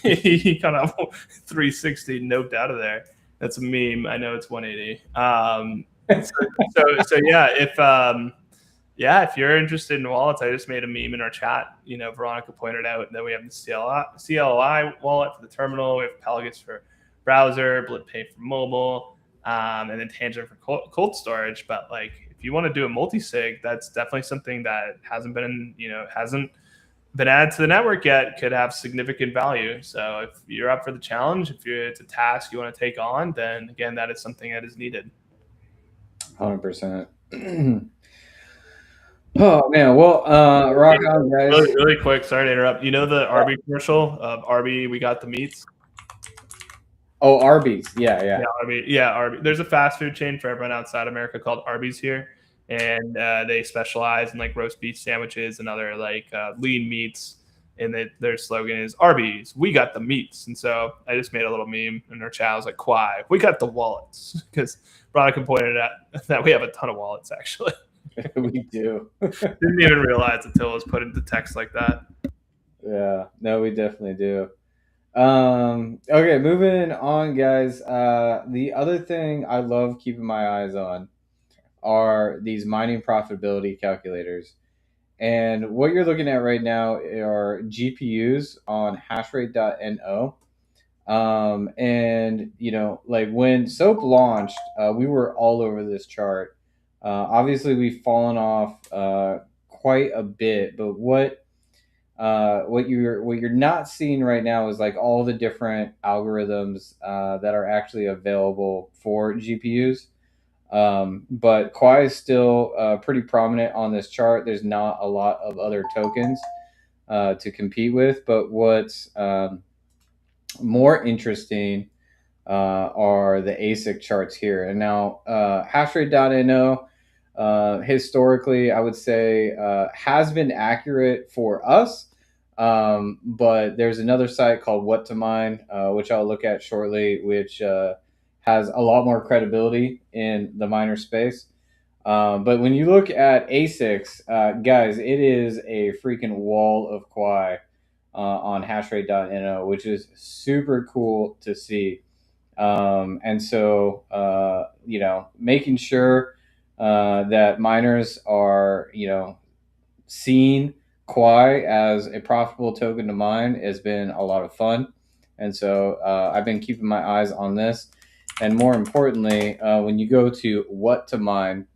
he kind of 360 noped out of there. That's a meme. I know it's 180. So if you're interested in wallets, I just made a meme in our chat. Veronica pointed out that we have the CLI wallet for the terminal. We have Pelagus for browser, BlitPay for mobile, and then Tangent for cold storage. But like, if you want to do a multi-sig, that's definitely something that hasn't been added to the network yet. Could have significant value. So if you're up for the challenge, if it's a task you want to take on, then again, that is something that is needed. 100%. Oh man, well, rock on, guys. Really, really quick. Sorry to interrupt. You know the Arby commercial of Arby? We got the meats. Oh, Arby's, yeah. Arby. There's a fast food chain for everyone outside America called Arby's here, and they specialize in like roast beef sandwiches and other like lean meats. And their slogan is Arby's, we got the meats. And so I just made a little meme in our chat. I was like, Quai, we got the wallets, because Veronica pointed out that we have a ton of wallets actually. We do. Didn't even realize until it was put into text like that. Yeah, no, we definitely do. Okay, moving on, guys. The other thing I love keeping my eyes on are these mining profitability calculators. And what you're looking at right now are GPUs on hashrate.no. And like when SOAP launched, we were all over this chart. Obviously, we've fallen off quite a bit, but what you're not seeing right now is like all the different algorithms that are actually available for GPUs. But Quai is still pretty prominent on this chart. There's not a lot of other tokens to compete with, but what's more interesting are the ASIC charts here. And now hashrate.no, historically, I would say has been accurate for us. But there's another site called What to Mine, which I'll look at shortly, which has a lot more credibility in the miner space. But when you look at ASICs, guys, it is a freaking wall of Quai on hashrate.no, which is super cool to see. And so, making sure that miners are, seeing Quai as a profitable token to mine has been a lot of fun. And so I've been keeping my eyes on this. And more importantly, when you go to What to Mine,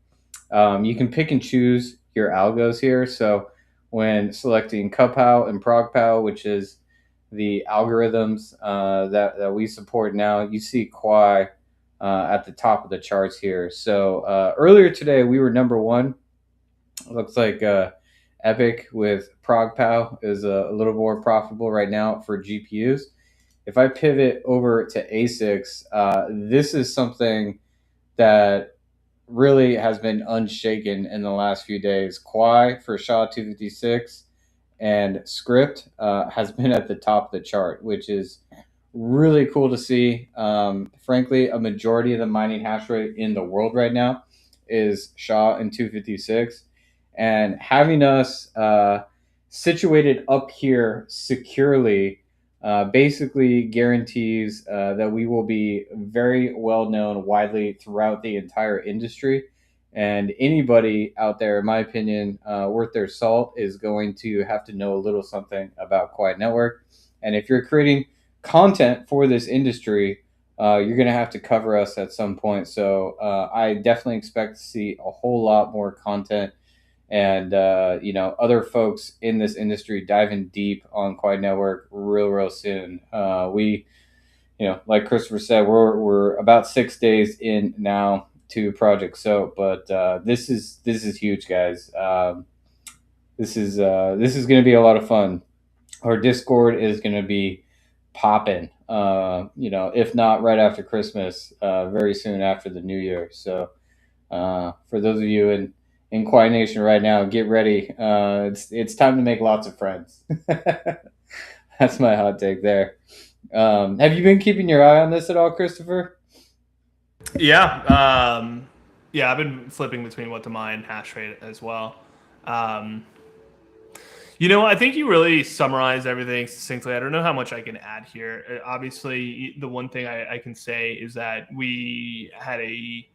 you can pick and choose your algos here. So when selecting CupPow and ProgPow, which is the algorithms that we support now, you see Quai at the top of the charts here. So earlier today, we were number one. It looks like Epic with ProgPow is a little more profitable right now for GPUs. If I pivot over to ASICs, this is something that really has been unshaken in the last few days. Quai for SHA-256 and Script has been at the top of the chart, which is really cool to see. Frankly, a majority of the mining hash rate in the world right now is SHA and 256. And having us situated up here securely basically guarantees that we will be very well known widely throughout the entire industry. And anybody out there, in my opinion, worth their salt is going to have to know a little something about Quai Network. And if you're creating content for this industry, you're going to have to cover us at some point. So I definitely expect to see a whole lot more content and other folks in this industry diving deep on Quai Network real soon. We, like Christopher said, we're about 6 days in now to Project Soap, but this is huge, guys. This is going to be a lot of fun. Our Discord is going to be popping. If not right after Christmas, very soon after the New Year. So for those of you in Quai Nation right now, get ready. It's time to make lots of friends. That's my hot take there. Have you been keeping your eye on this at all, Christopher? Yeah, yeah. I've been flipping between What to Mine, hash rate as well. Um, I think you really summarized everything succinctly. I don't know how much I can add here. Obviously, the one thing I can say is that we had a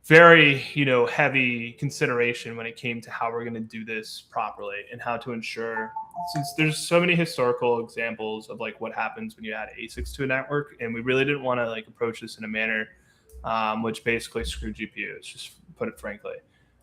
very, heavy consideration when it came to how we're going to do this properly and how to ensure, since there's so many historical examples of like what happens when you add ASICs to a network, and we really didn't want to like approach this in a manner which basically screwed GPUs, just put it frankly.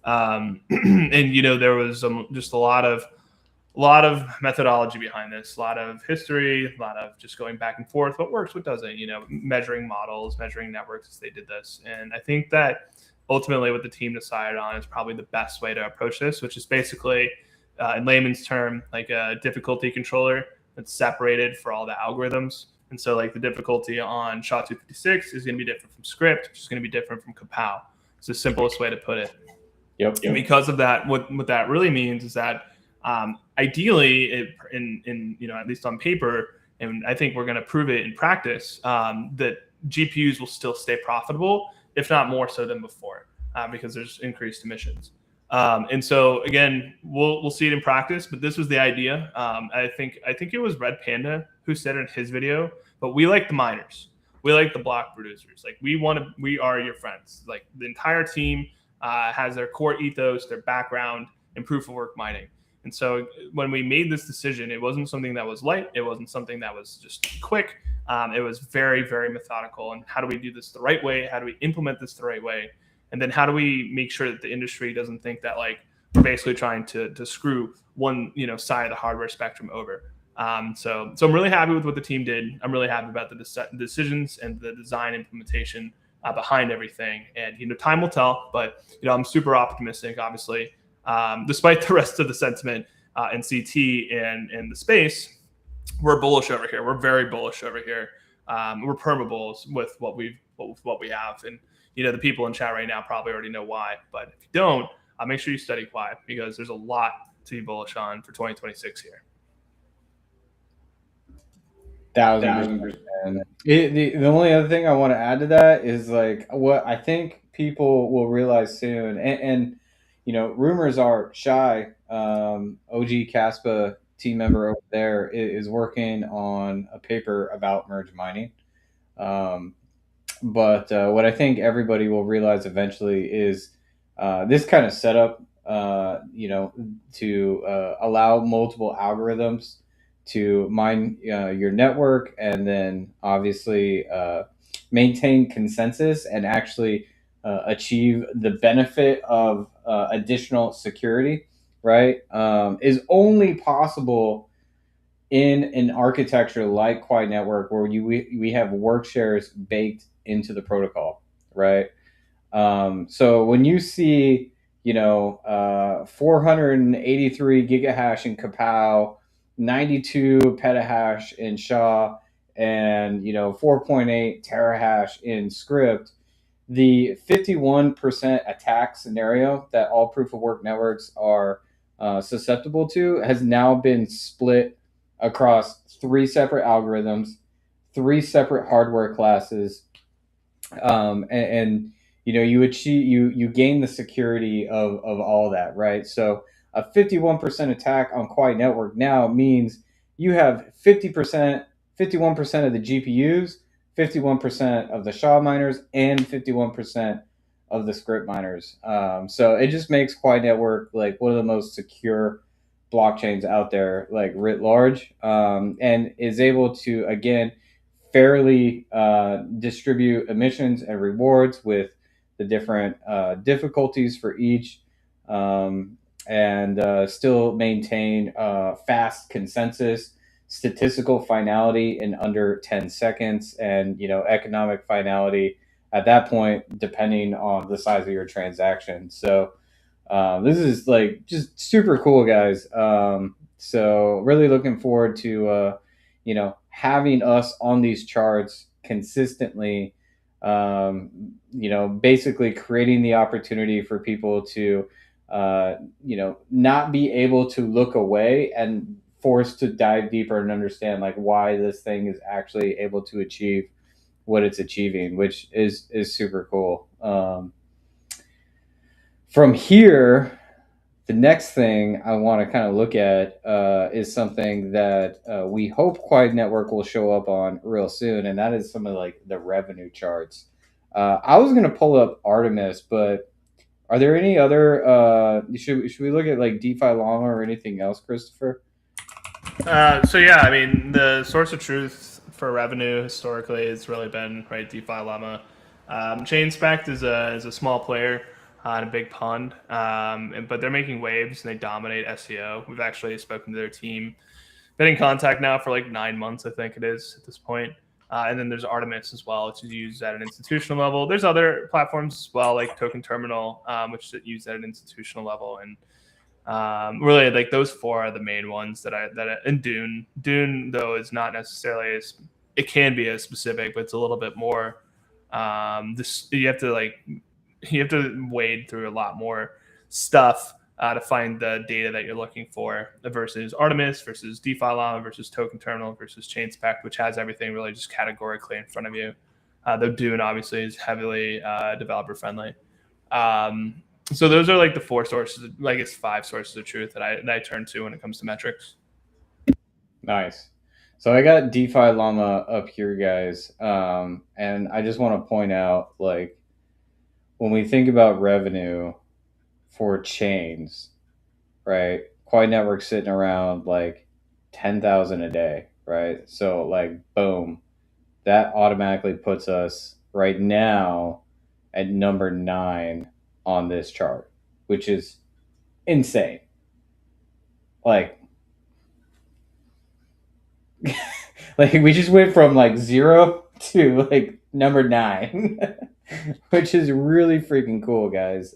And there was just a lot of methodology behind this, a lot of history, a lot of just going back and forth. What works, what doesn't? Measuring models, measuring networks as they did this, and I think that ultimately what the team decided on is probably the best way to approach this, which is basically, in layman's term, like a difficulty controller that's separated for all the algorithms. And so like the difficulty on SHA-256 is going to be different from Script, which is going to be different from CupPow. It's the simplest way to put it. Yep. And because of that, what that really means is that ideally, at least on paper, and I think we're going to prove it in practice, that GPUs will still stay profitable, if not more so than before, because there's increased emissions. And so again, we'll see it in practice, but this was the idea. I think it was Red Panda who said in his video, but we like the miners. We like the block producers. Like we are your friends. Like the entire team has their core ethos, their background in proof of work mining. And so when we made this decision, it wasn't something that was light. It wasn't something that was just quick. It was very, very methodical. And how do we do this the right way? How do we implement this the right way? And then how do we make sure that the industry doesn't think that like we're basically trying to screw one side of the hardware spectrum over? So I'm really happy with what the team did. I'm really happy about the decisions and the design implementation behind everything. And time will tell. But I'm super optimistic, obviously, despite the rest of the sentiment in CT and the space. We're bullish over here. We're very bullish over here. We're permeables with what we have, and the people in chat right now probably already know why. But if you don't, make sure you study Quai because there's a lot to be bullish on for 2026 here. 1,000%. And the only other thing I want to add to that is like what I think people will realize soon, and rumors are Shy, OG Caspa team member over there, is working on a paper about merge mining. Um, but what I think everybody will realize eventually is this kind of setup, to allow multiple algorithms to mine your network and then obviously maintain consensus and actually achieve the benefit of additional security, right? Is only possible in an architecture like Quai Network where we have work shares baked into the protocol, right? So when you see 483 gigahash in Kapow, 92 petahash in SHA, and 4.8 terahash in Script, the 51% attack scenario that all proof of work networks are susceptible to has now been split across three separate algorithms, three separate hardware classes, and you achieve you gain the security of all that, right? So a 51% attack on Quai Network now means you have 50%, 51% of the GPUs, 51% of the SHA miners, and 51% of the script miners. So it just makes Quai Network like one of the most secure blockchains out there, like writ large, and is able to again fairly distribute emissions and rewards with the different difficulties for each, and still maintain fast consensus, statistical finality in under 10 seconds, and economic finality at that point, depending on the size of your transaction. So this is like just super cool, guys. So really looking forward to having us on these charts consistently. Basically creating the opportunity for people to not be able to look away and forced to dive deeper and understand like why this thing is actually able to achieve what it's achieving, which is super cool. From here, the next thing I want to kind of look at is something that we hope Quai Network will show up on real soon, and that is some of like the revenue charts. I was going to pull up Artemis, but are there any other? Should we look at like DeFi Llama or anything else, Christopher? So yeah, I mean the source of truth for revenue historically has really been right DeFi Llama. ChainSpect is a small player in a big pond, but they're making waves and they dominate SEO. We've actually spoken to their team, been in contact now for like 9 months, I think it is at this point. And then there's Artemis as well, which is used at an institutional level. There's other platforms as well, like Token Terminal, which is used at an institutional level, and really like those four are the main ones and Dune though is not necessarily as, it can be as specific, but it's a little bit more this you have to wade through a lot more stuff to find the data that you're looking for versus Artemis versus DeFi Llama versus Token Terminal versus ChainSpect, which has everything really just categorically in front of you. Though Dune obviously is heavily developer friendly. So those are like the four sources, like it's 5 sources of truth that I turn to when it comes to metrics. Nice. So I got DeFi Llama up here, guys, and I just want to point out, like, when we think about revenue for chains, right? Quai Network sitting around like 10,000 a day, right? So like, boom, that automatically puts us right now at number 9 on this chart, which is insane. Like, like we just went from like 0 to like number 9, which is really freaking cool, guys.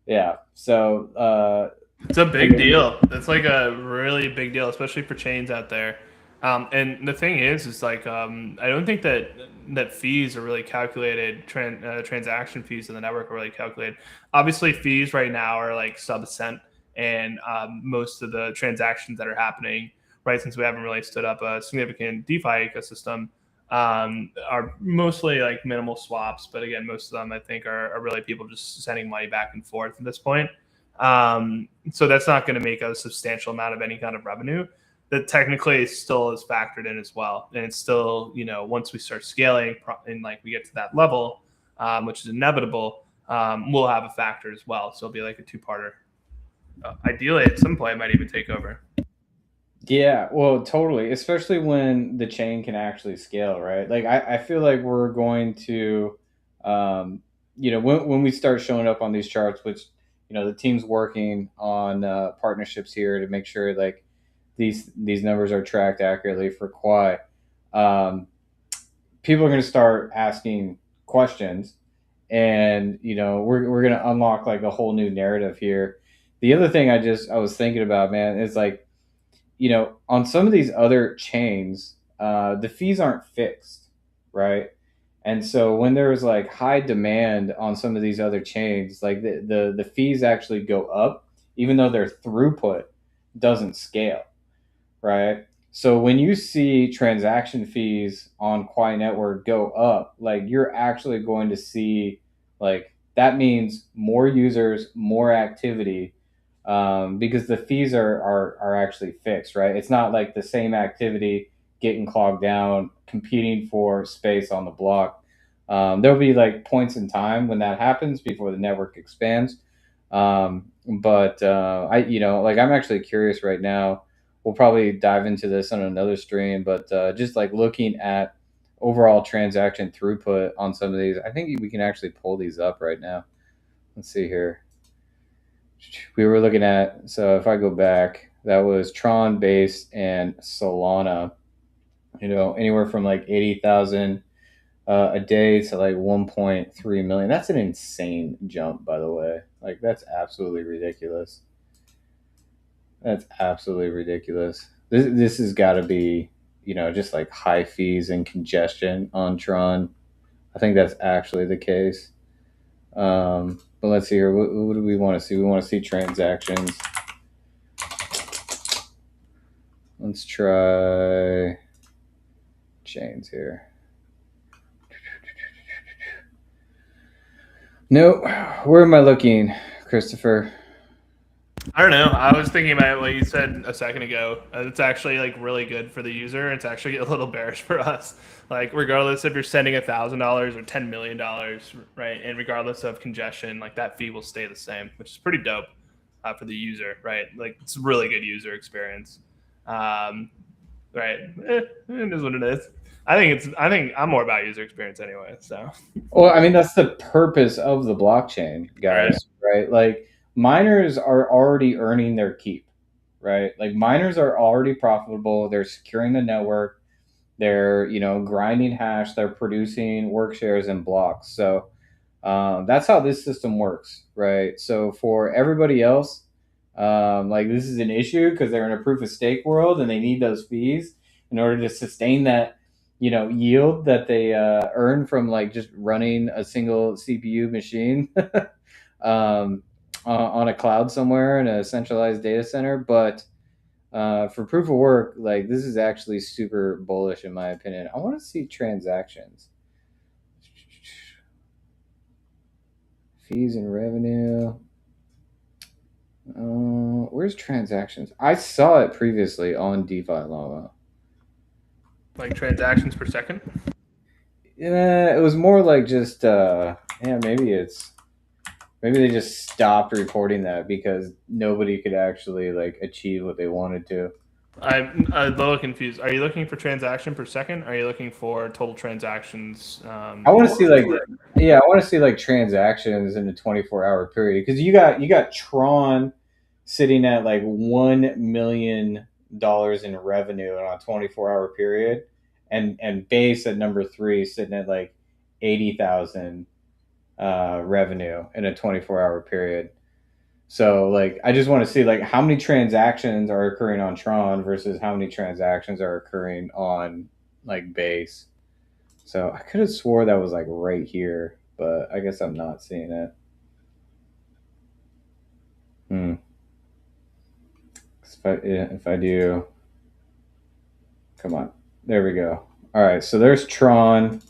Yeah. So it's a big deal. It's like a really big deal, especially for chains out there. And the thing is like I don't think that fees are really calculated. Transaction fees in the network are really calculated. Obviously, fees right now are like sub-cent, and most of the transactions that are happening, right, since we haven't really stood up a significant DeFi ecosystem, are mostly like minimal swaps. But again, most of them I think are really people just sending money back and forth at this point. So that's not going to make a substantial amount of any kind of revenue that technically still is factored in as well. And it's still, once we start scaling and like we get to that level, which is inevitable, we'll have a factor as well. So it'll be like a two-parter. Ideally, at some point, it might even take over. Yeah, well, totally. Especially when the chain can actually scale, right? Like I feel like we're going to, um, when we start showing up on these charts, which the team's working on partnerships here to make sure like these numbers are tracked accurately for Quai. Um, People are going to start asking questions, and we're going to unlock like a whole new narrative here. The other thing I was thinking about, man, is like on some of these other chains, the fees aren't fixed, right? And so when there's like high demand on some of these other chains, like the fees actually go up, even though their throughput doesn't scale, right? So when you see transaction fees on Quai Network go up, like you're actually going to see like that means more users, more activity, because the fees are actually fixed, right? It's not like the same activity getting clogged down, competing for space on the block. There'll be like points in time when that happens before the network expands. But like I'm actually curious right now. We'll probably dive into this on another stream, but just like looking at overall transaction throughput on some of these, I think we can actually pull these up right now. Let's see here. We were looking at, so if I go back, that was Tron base and Solana, anywhere from like 80,000 a day to like 1.3 million. That's an insane jump, by the way. Like that's absolutely ridiculous. That's absolutely ridiculous. This has got to be, just like high fees and congestion on Tron. I think that's actually the case. But let's see here. What do we want to see? We want to see transactions. Let's try chains here. Nope. Where am I looking, Christopher? I don't know. I was thinking about what you said a second ago. It's actually like really good for the user. It's actually a little bearish for us. Like regardless if you're sending $1,000 or $10 million, right? And regardless of congestion, like that fee will stay the same, which is pretty dope for the user, right? Like it's a really good user experience, um, right? It is what it is. I think I'm more about user experience anyway. So Well, I mean, that's the purpose of the blockchain, right. guys, right? Like miners are already earning their keep, right? Like miners are already profitable. They're securing the network. They're, grinding hash. They're producing work shares and blocks. So that's how this system works, right? So for everybody else, like this is an issue because they're in a proof of stake world and they need those fees in order to sustain that, yield that they earn from like just running a single CPU machine on a cloud somewhere in a centralized data center. But for proof of work, like this is actually super bullish in my opinion. I want to see transactions, fees and revenue. Where's transactions? I saw it previously on DeFi Llama. Like transactions per second. Yeah, it was more like just yeah, maybe they just stopped reporting that because nobody could actually like achieve what they wanted to. I'm a little confused. Are you looking for transaction per second? Or are you looking for total transactions? I want to see like yeah, I want to see like transactions in a 24-hour period because you got Tron sitting at like $1 million in revenue on a 24-hour period, and base at number three sitting at like 80,000 revenue in a 24-hour period. So like I just want to see like how many transactions are occurring on Tron versus how many transactions are occurring on like base. So I could have swore that was like right here, but I guess I'm not seeing it. Hmm. If I do, come on, there we go. All right, so there's Tron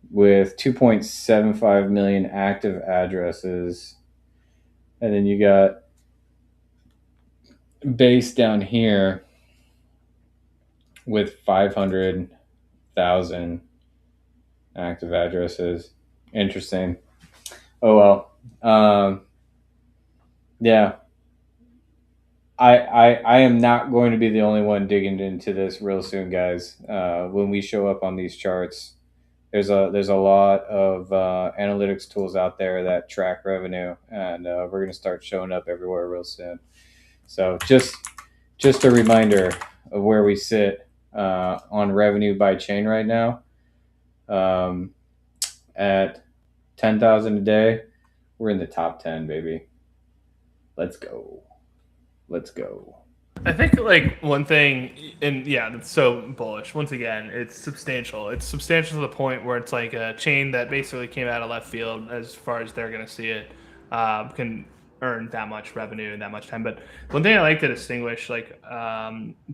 with 2.75 million active addresses, and then you got base down here with 500,000 active addresses. Interesting. Oh well. Yeah, I am not going to be the only one digging into this real soon, guys. When we show up on these charts, there's a lot of analytics tools out there that track revenue, and we're going to start showing up everywhere real soon. So just a reminder of where we sit on revenue by chain right now. Um, at 10,000 a day, we're in the top 10, baby. Let's go. Let's go. I think like one thing, and yeah, that's so bullish. Once again, it's substantial. It's substantial to the point where it's like a chain that basically came out of left field, as far as they're going to see it, can earn that much revenue in that much time. But one thing I like to distinguish, like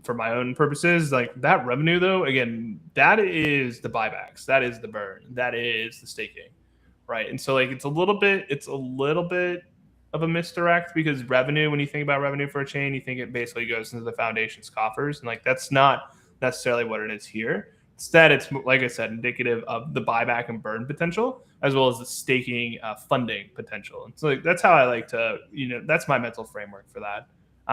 for my own purposes, like that revenue though, again, that is the buybacks, that is the burn, that is the staking, right? And so like it's a little bit of a misdirect, because revenue, when you think about revenue for a chain, you think it basically goes into the foundation's coffers, and like that's not necessarily what it is here. Instead, it's like I said, indicative of the buyback and burn potential, as well as the staking funding potential. And so like, that's how I like to, that's my mental framework for that.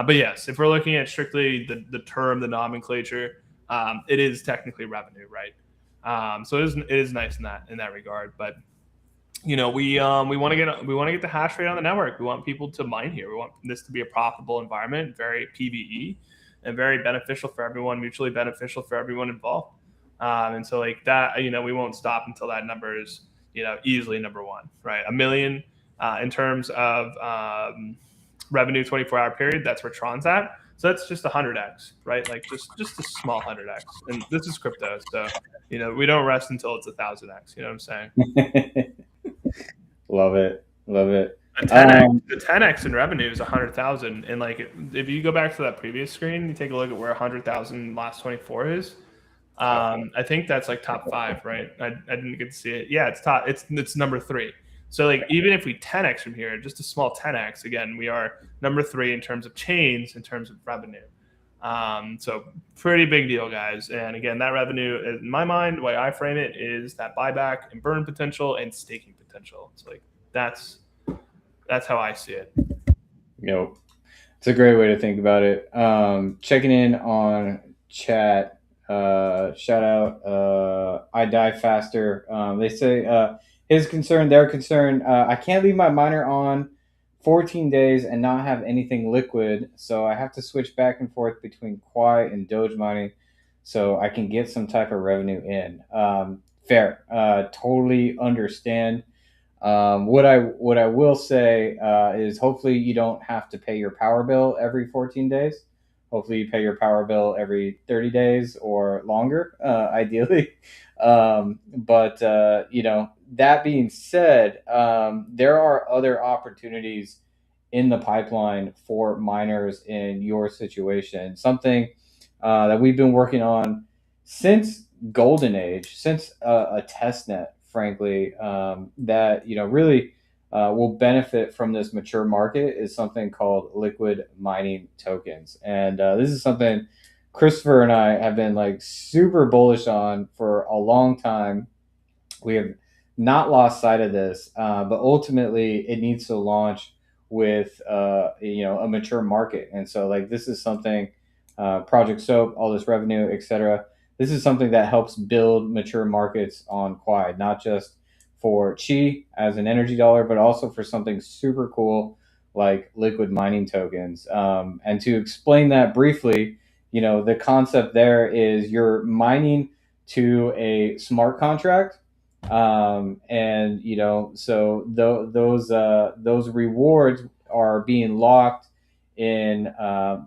But yes, if we're looking at strictly the term, the nomenclature, it is technically revenue, right? So it is nice in that regard. But we want to get the hash rate on the network. We want people to mine here. We want this to be a profitable environment, very PVE, and very beneficial for everyone, mutually beneficial for everyone involved. And so like that, we won't stop until that number is easily number one, right? A million in terms of revenue 24-hour period. That's where Tron's at. So that's just 100x, right? Like just a small 100x. And this is crypto, so we don't rest until it's 1,000x. You know what I'm saying? Love it. Love it. A 10x, the 10x in revenue is 100,000, and like if you go back to that previous screen, you take a look at where 100,000 last 24 is. I think that's like top five, right? I didn't get to see it. Yeah, it's top. It's number three. So like even if we 10x from here, just a small 10x, again, we are number three in terms of chains, in terms of revenue. So pretty big deal, guys. And again, that revenue, in my mind, the way I frame it, is that buyback and burn potential and staking potential. It's like that's how I see it. Yep. It's a great way to think about it. Checking in on chat. Shout out. I die faster. They say his concern, their concern. I can't leave my miner on 14 days and not have anything liquid, so I have to switch back and forth between Quai and Doge mining, so I can get some type of revenue in. Fair. Totally understand. What I will say is hopefully you don't have to pay your power bill every 14 days. Hopefully you pay your power bill every 30 days or longer, ideally. But that being said, there are other opportunities in the pipeline for miners in your situation. Something that we've been working on since Golden Age, since a test net, frankly, that really will benefit from this mature market is something called liquid mining tokens, and this is something Christopher and I have been like super bullish on for a long time. We have not lost sight of this, but ultimately it needs to launch with a mature market, and so like this is something Project Soap, all this revenue, etc. This is something that helps build mature markets on Quai, not just for Chi as an energy dollar, but also for something super cool like liquid mining tokens. And to explain that briefly, the concept there is you're mining to a smart contract, and so those rewards are being locked in,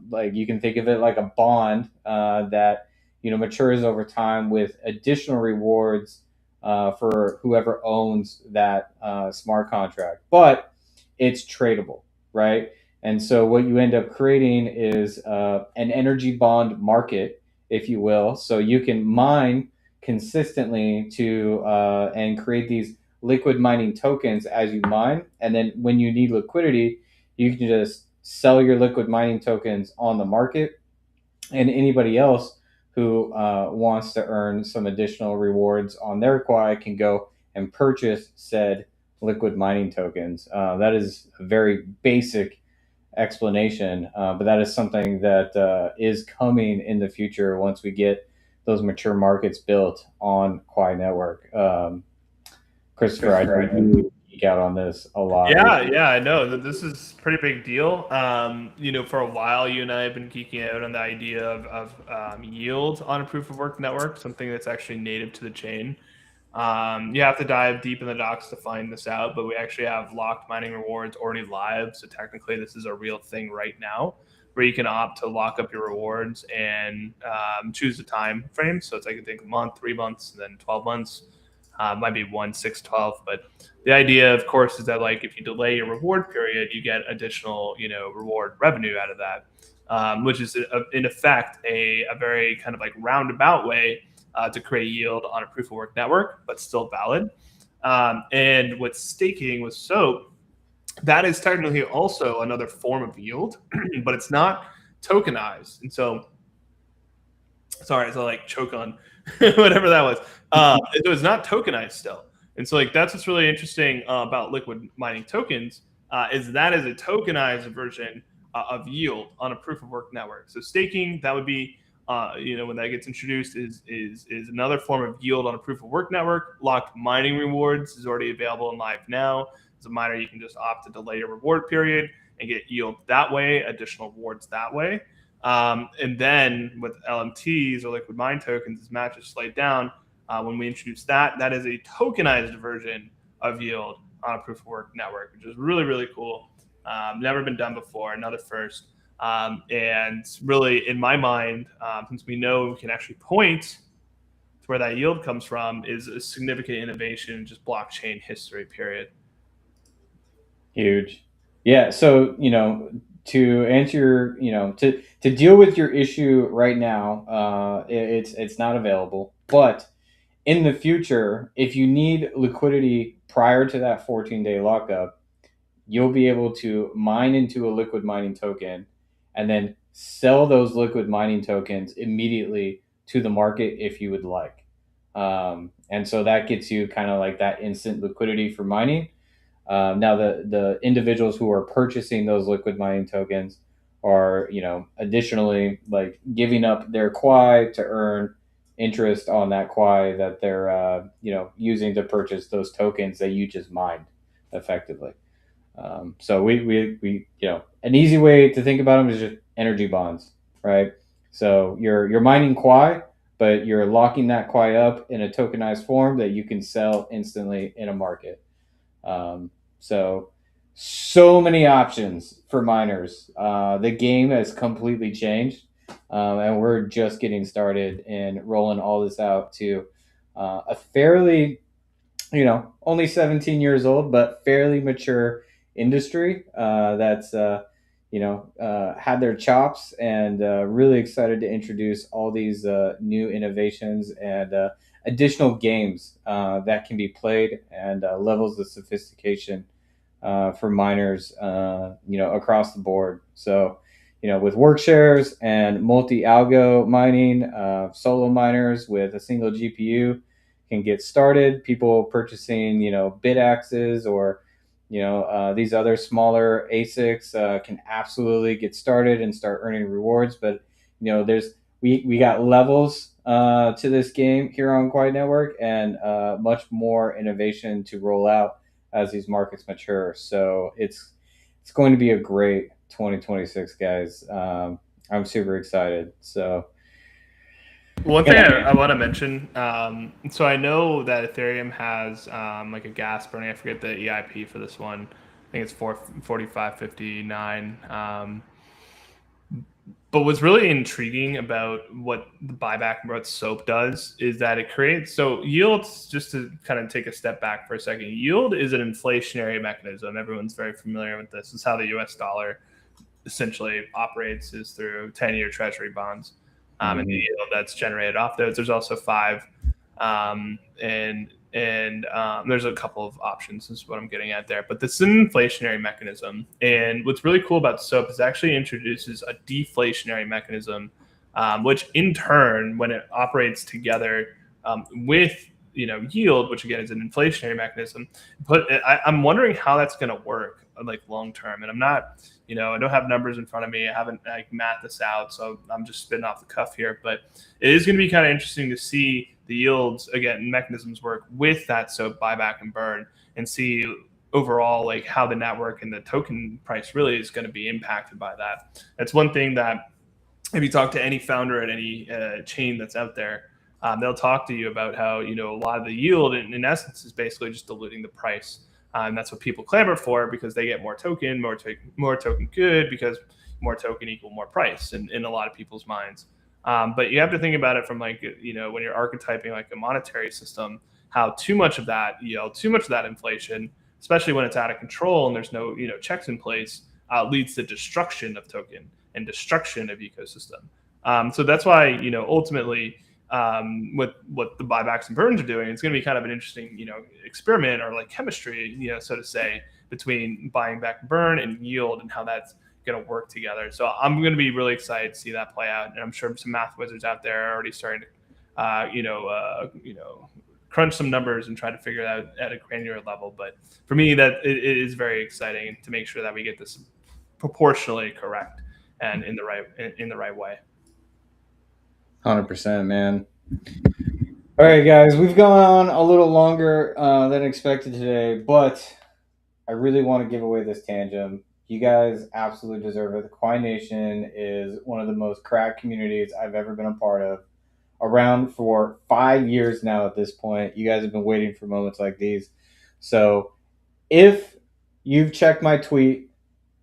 like you can think of it like a bond that matures over time with additional rewards for whoever owns that smart contract. But it's tradable, right? And so what you end up creating is an energy bond market, if you will. So you can mine consistently to and create these liquid mining tokens as you mine, and then when you need liquidity, you can just sell your liquid mining tokens on the market, and anybody else who wants to earn some additional rewards on their Quai can go and purchase said liquid mining tokens. That is a very basic explanation, but that is something that is coming in the future once we get those mature markets built on Quai Network. Christopher, I know you geek out on this a lot. Yeah, I know that this is a pretty big deal. For a while, you and I have been geeking out on the idea of yield on a proof of work network, something that's actually native to the chain. You have to dive deep in the docs to find this out, but we actually have locked mining rewards already live. So technically, this is a real thing right now, where you can opt to lock up your rewards and choose the time frame. So it's like I think a month, 3 months, and then 12 months. Might be 1, 6, 12. But the idea, of course, is that like if you delay your reward period, you get additional reward revenue out of that, which is in effect a very kind of like roundabout way to create yield on a proof of work network, but still valid. And with staking with SOAP, that is technically also another form of yield, but it's not tokenized. And so, sorry, so like choke on whatever that was. It was not tokenized still. And so like that's what's really interesting about liquid mining tokens is that is a tokenized version of yield on a proof of work network. So staking, that would be when that gets introduced is another form of yield on a proof of work network. Locked mining rewards is already available and live now. As a miner, you can just opt to delay your reward period and get yield that way, additional rewards that way. And then with LMTs or liquid mine tokens, as Matt just laid down, when we introduce that, that is a tokenized version of yield on a proof of work network, which is really, really cool. Never been done before, another first. And really, in my mind, since we know we can actually point to where that yield comes from, is a significant innovation in just blockchain history, period. Huge. Yeah. So, to answer to deal with your issue right now, it's not available. But in the future, if you need liquidity prior to that 14-day lockup, you'll be able to mine into a liquid mining token and then sell those liquid mining tokens immediately to the market if you would like. And so that gets you kind of like that instant liquidity for mining. Now, the individuals who are purchasing those liquid mining tokens are, additionally like giving up their Quai to earn interest on that Quai that they're, using to purchase those tokens that you just mined effectively. So we an easy way to think about them is just energy bonds, right? So you're mining Quai, but you're locking that Quai up in a tokenized form that you can sell instantly in a market. So many options for miners. The game has completely changed, and we're just getting started and rolling all this out to a fairly, only 17 years old, but fairly mature industry that's had their chops and really excited to introduce all these new innovations and additional games that can be played and levels of sophistication for miners, across the board. So, with work shares and multi-algo mining, solo miners with a single GPU can get started. People purchasing, bit axes or these other smaller ASICs can absolutely get started and start earning rewards. But there's we got levels to this game here on Quai Network, and much more innovation to roll out as these markets mature. So it's going to be a great 2026, guys. I'm super excited. So One thing I want to mention, so I know that Ethereum has like a gas burning. I forget the EIP for this one. think it's 445.59. But what's really intriguing about what the buyback and what SOAP does is that it creates, so yields, just to kind of take a step back for a second, yield is an inflationary mechanism. Everyone's very familiar with this. It's how the US dollar essentially operates, is through 10-year treasury bonds, and the Mm-hmm. yield that's generated off those. There's also five, and there's a couple of options. Is what I'm getting at there. But this is an inflationary mechanism, and what's really cool about SOAP is it actually introduces a deflationary mechanism, which in turn, when it operates together with yield, which again is an inflationary mechanism, but I'm wondering how that's going to work like long term. And I'm not, I don't have numbers in front of me. I haven't like mapped this out, so I'm just spitting off the cuff here. But it is going to be kind of interesting to see the yields again mechanisms work with that SOAP buyback and burn, and see overall like how the network and the token price really is going to be impacted by that. That's one thing that if you talk to any founder at any chain that's out there, they'll talk to you about how a lot of the yield in essence is basically just diluting the price. And that's what people clamor for, because they get more token, more token good, because more token equal more price in a lot of people's minds. But you have to think about it from like when you're archetyping like a monetary system, how too much of that yield, too much of that inflation, especially when it's out of control and there's no checks in place, leads to destruction of token and destruction of ecosystem. So that's why ultimately with what the buybacks and burns are doing, it's going to be kind of an interesting experiment, or like chemistry, so to say, between buying back and burn and yield, and how that's going to work together. So I'm going to be really excited to see that play out, and I'm sure some math wizards out there are already starting to crunch some numbers and try to figure it out at a granular level. But for me, that it is very exciting to make sure that we get this proportionally correct and in the right way. 100%, man. All right, guys, we've gone on a little longer than expected today, but I really want to give away this tangent. You guys absolutely deserve it. The Quai Nation is one of the most cracked communities I've ever been a part of. Around for 5 years now at this point. You guys have been waiting for moments like these. So if you've checked my tweet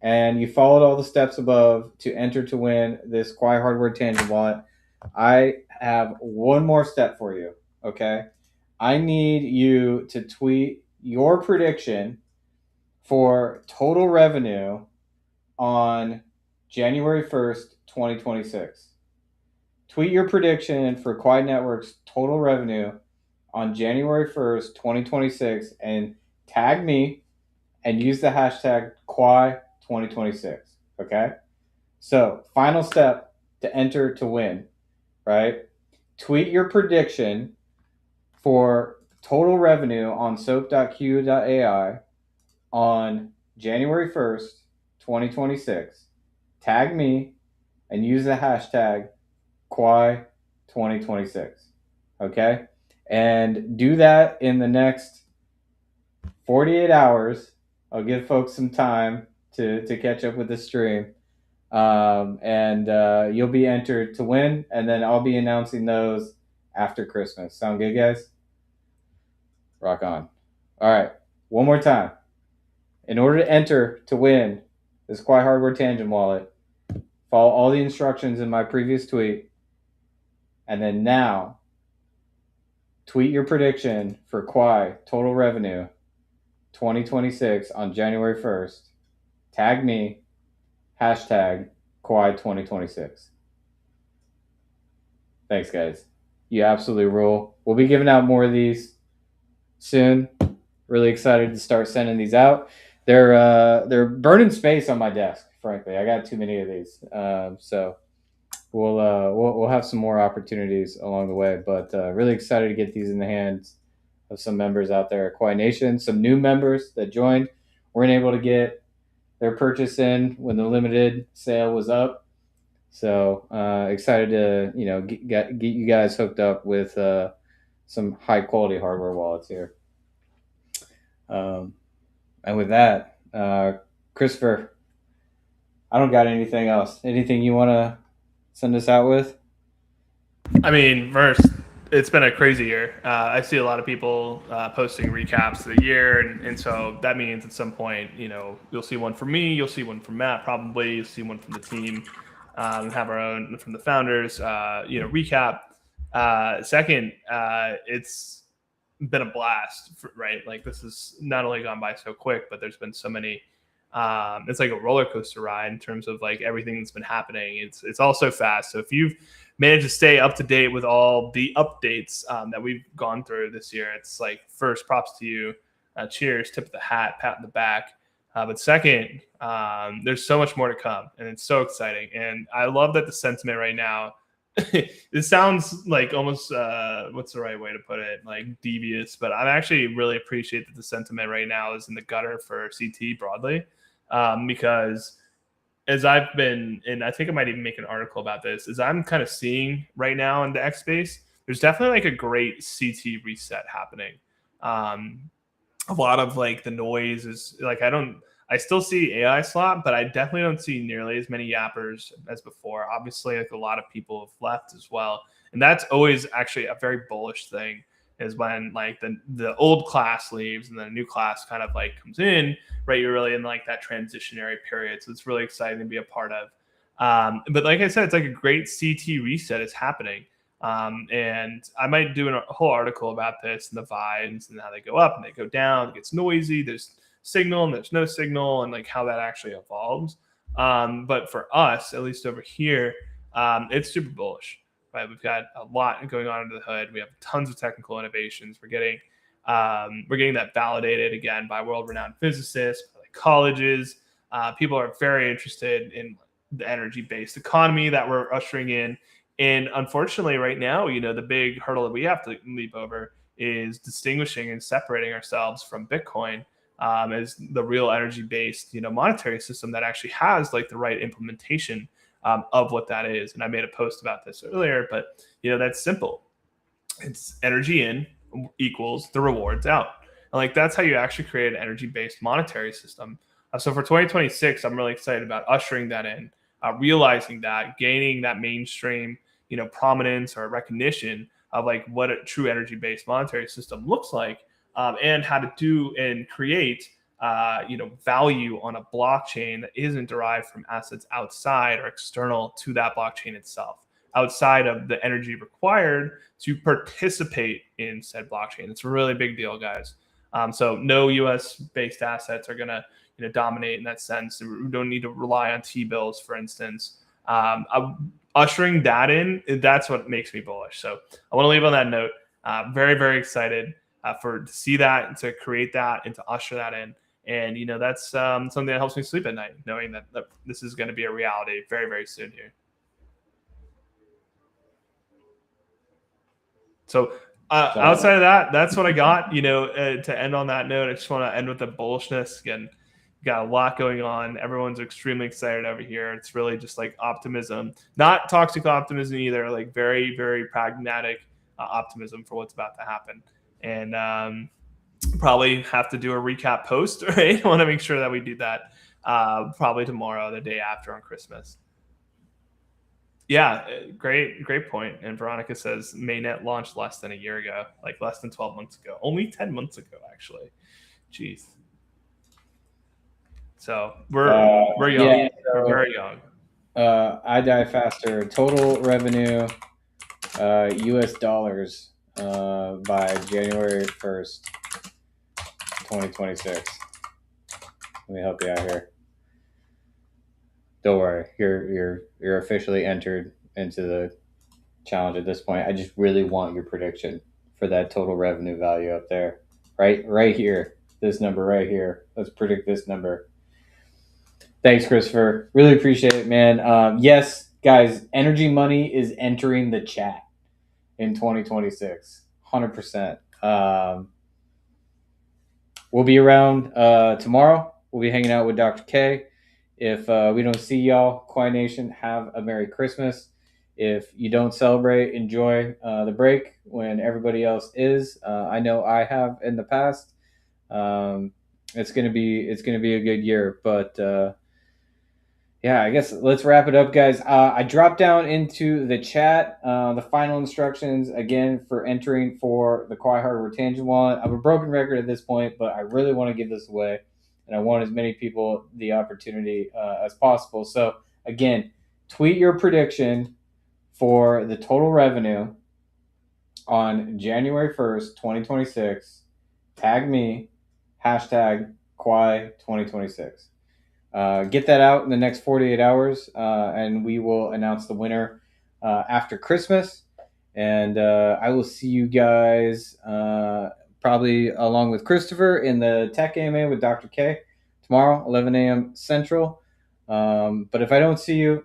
and you followed all the steps above to enter to win this Quai Hardware Tangent Wallet, I have one more step for you. Okay. I need you to tweet your prediction for total revenue on January 1st, 2026. Tweet your prediction for Quai Network's total revenue on January 1st, 2026, and tag me and use the hashtag Quai 2026. Okay? So, final step to enter to win, right? Tweet your prediction for total revenue on soap.q.ai on January 1st, 2026. Tag me and use the hashtag Quai 2026. Okay? And do that in the next 48 hours. I'll give folks some time to catch up with the stream. And you'll be entered to win, and then I'll be announcing those after Christmas. Sound good, guys? Rock on. All right, one more time. In order to enter to win this Quai Hardware Tangent Wallet, follow all the instructions in my previous tweet, and then now tweet your prediction for Quai total revenue 2026 on January 1st. Tag me, hashtag Quai 2026. Thanks, guys. You absolutely rule. We'll be giving out more of these soon. Really excited to start sending these out. They're burning space on my desk. Frankly, I got too many of these. So we'll have some more opportunities along the way. But really excited to get these in the hands of some members out there at Quai Nation. Some new members that joined weren't able to get their purchase in when the limited sale was up. So excited to get you guys hooked up with some high quality hardware wallets here. And with that, Christopher, I don't got anything else. Anything you want to send us out with? I mean, first, it's been a crazy year. I see a lot of people posting recaps of the year, and so that means at some point, you'll see one from me, you'll see one from Matt, probably you'll see one from the team, have our own from the founders, recap. Second, it's been a blast, right? Like this has not only gone by so quick, but there's been so many. It's like a roller coaster ride in terms of like everything that's been happening. It's all so fast. So if you've managed to stay up to date with all the updates that we've gone through this year, it's like first props to you. Cheers, tip of the hat, pat in the back. But second, there's so much more to come, and it's so exciting. And I love that the sentiment right now it sounds like almost what's the right way to put it, like devious, but I actually really appreciate that the sentiment right now is in the gutter for CT broadly, because as I've been, and I think I might even make an article about this, as I'm kind of seeing right now in the X space, there's definitely like a great CT reset happening. um, a lot of like the noise is like I still see AI slop, but I definitely don't see nearly as many yappers as before. Obviously, like a lot of people have left as well, and that's always actually a very bullish thing. Is when like the old class leaves and the new class kind of like comes in, right? You're really in like that transitionary period, so it's really exciting to be a part of. But like I said, it's like a great CT reset is happening. And I might do a whole article about this and the vibes and how they go up and they go down. It gets noisy. There's signal and there's no signal, and like how that actually evolves. But for us, at least over here, it's super bullish. Right, we've got a lot going on under the hood. We have tons of technical innovations. We're getting that validated again by world-renowned physicists, by like colleges. People are very interested in the energy-based economy that we're ushering in. And unfortunately, right now, the big hurdle that we have to leap over is distinguishing and separating ourselves from Bitcoin as the real energy-based, monetary system that actually has like the right implementation of what that is. And I made a post about this earlier, but that's simple. It's energy in equals the rewards out. And like that's how you actually create an energy-based monetary system. So for 2026, I'm really excited about ushering that in, realizing that, gaining that mainstream, prominence or recognition of like what a true energy-based monetary system looks like, and how to do and create value on a blockchain that isn't derived from assets outside or external to that blockchain itself, outside of the energy required to participate in said blockchain. It's a really big deal, guys. So no U.S. based assets are going to dominate in that sense. We don't need to rely on T-bills, for instance. Ushering that in, that's what makes me bullish. So I want to leave on that note. Very, very excited to see that, and to create that, and to usher that in. And that's something that helps me sleep at night, knowing that this is going to be a reality very, very soon here. So outside of that, that's what I got. To end on that note, I just want to end with the bullishness again. Got a lot going on. Everyone's extremely excited over here. It's really just like optimism, not toxic optimism either. Like very, very pragmatic optimism for what's about to happen. And probably have to do a recap post, right? I want to make sure that we do that probably tomorrow, the day after on Christmas. Yeah, great point. And Veronica says mainnet launched less than a year ago, like less than 12 months ago, only 10 months ago, actually. Jeez. So we're young. Yeah, so, we're very young. I die faster. Total revenue, U.S. dollars, by January 1st, 2026. Let me help you out here. Don't worry, you're officially entered into the challenge at this point. I just really want your prediction for that total revenue value up there, right here. This number right here. Let's predict this number. Thanks, Christopher. Really appreciate it, man. Yes, guys, energy money is entering the chat in 2026. 100%. We'll be around tomorrow. We'll be hanging out with Dr. K. If we don't see y'all, Quai Nation, have a Merry Christmas. If you don't celebrate, enjoy the break when everybody else is. I know I have in the past. It's gonna be a good year, but Yeah, I guess let's wrap it up, guys. I dropped down into the chat the final instructions again for entering for the Quai Hardware Tangent Wallet. I'm a broken record at this point, but I really want to give this away, and I want as many people the opportunity as possible. So again, tweet your prediction for the total revenue on January 1st, 2026. Tag me, hashtag Quai 2026. Get that out in the next 48 hours, and we will announce the winner after Christmas. And I will see you guys probably along with Christopher in the Tech AMA with Dr. K tomorrow, 11 a.m. Central. But if I don't see you,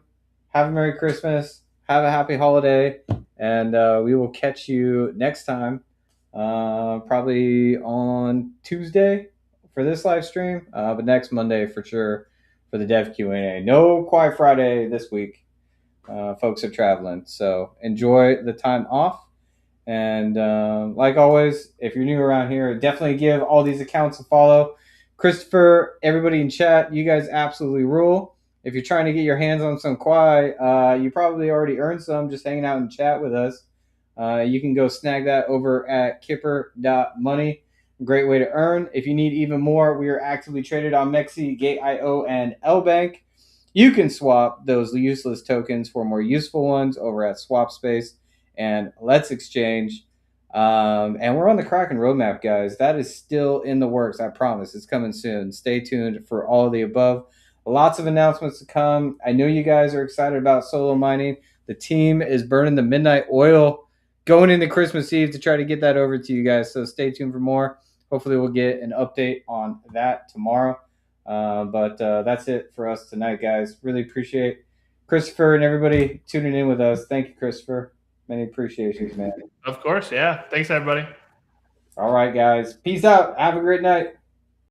have a Merry Christmas, have a happy holiday, and we will catch you next time, probably on Tuesday for this live stream, but next Monday for sure for the Dev Q&A. No Quiet Friday this week. Folks are traveling, so enjoy the time off. And like always, if you're new around here, definitely give all these accounts a follow. Christopher, everybody in chat, you guys absolutely rule. If you're trying to get your hands on some Quai, you probably already earned some just hanging out in chat with us. You can go snag that over at kipper.money. Great way to earn. If you need even more, we are actively traded on Mexi, Gate.io, and LBank. You can swap those useless tokens for more useful ones over at SwapSpace and Let's Exchange. And we're on the Kraken roadmap, guys. That is still in the works. I promise. It's coming soon. Stay tuned for all of the above. Lots of announcements to come. I know you guys are excited about solo mining. The team is burning the midnight oil going into Christmas Eve to try to get that over to you guys. So stay tuned for more. Hopefully, we'll get an update on that tomorrow. But that's it for us tonight, guys. Really appreciate Christopher and everybody tuning in with us. Thank you, Christopher. Many appreciations, man. Of course, yeah. Thanks, everybody. All right, guys. Peace out. Have a great night.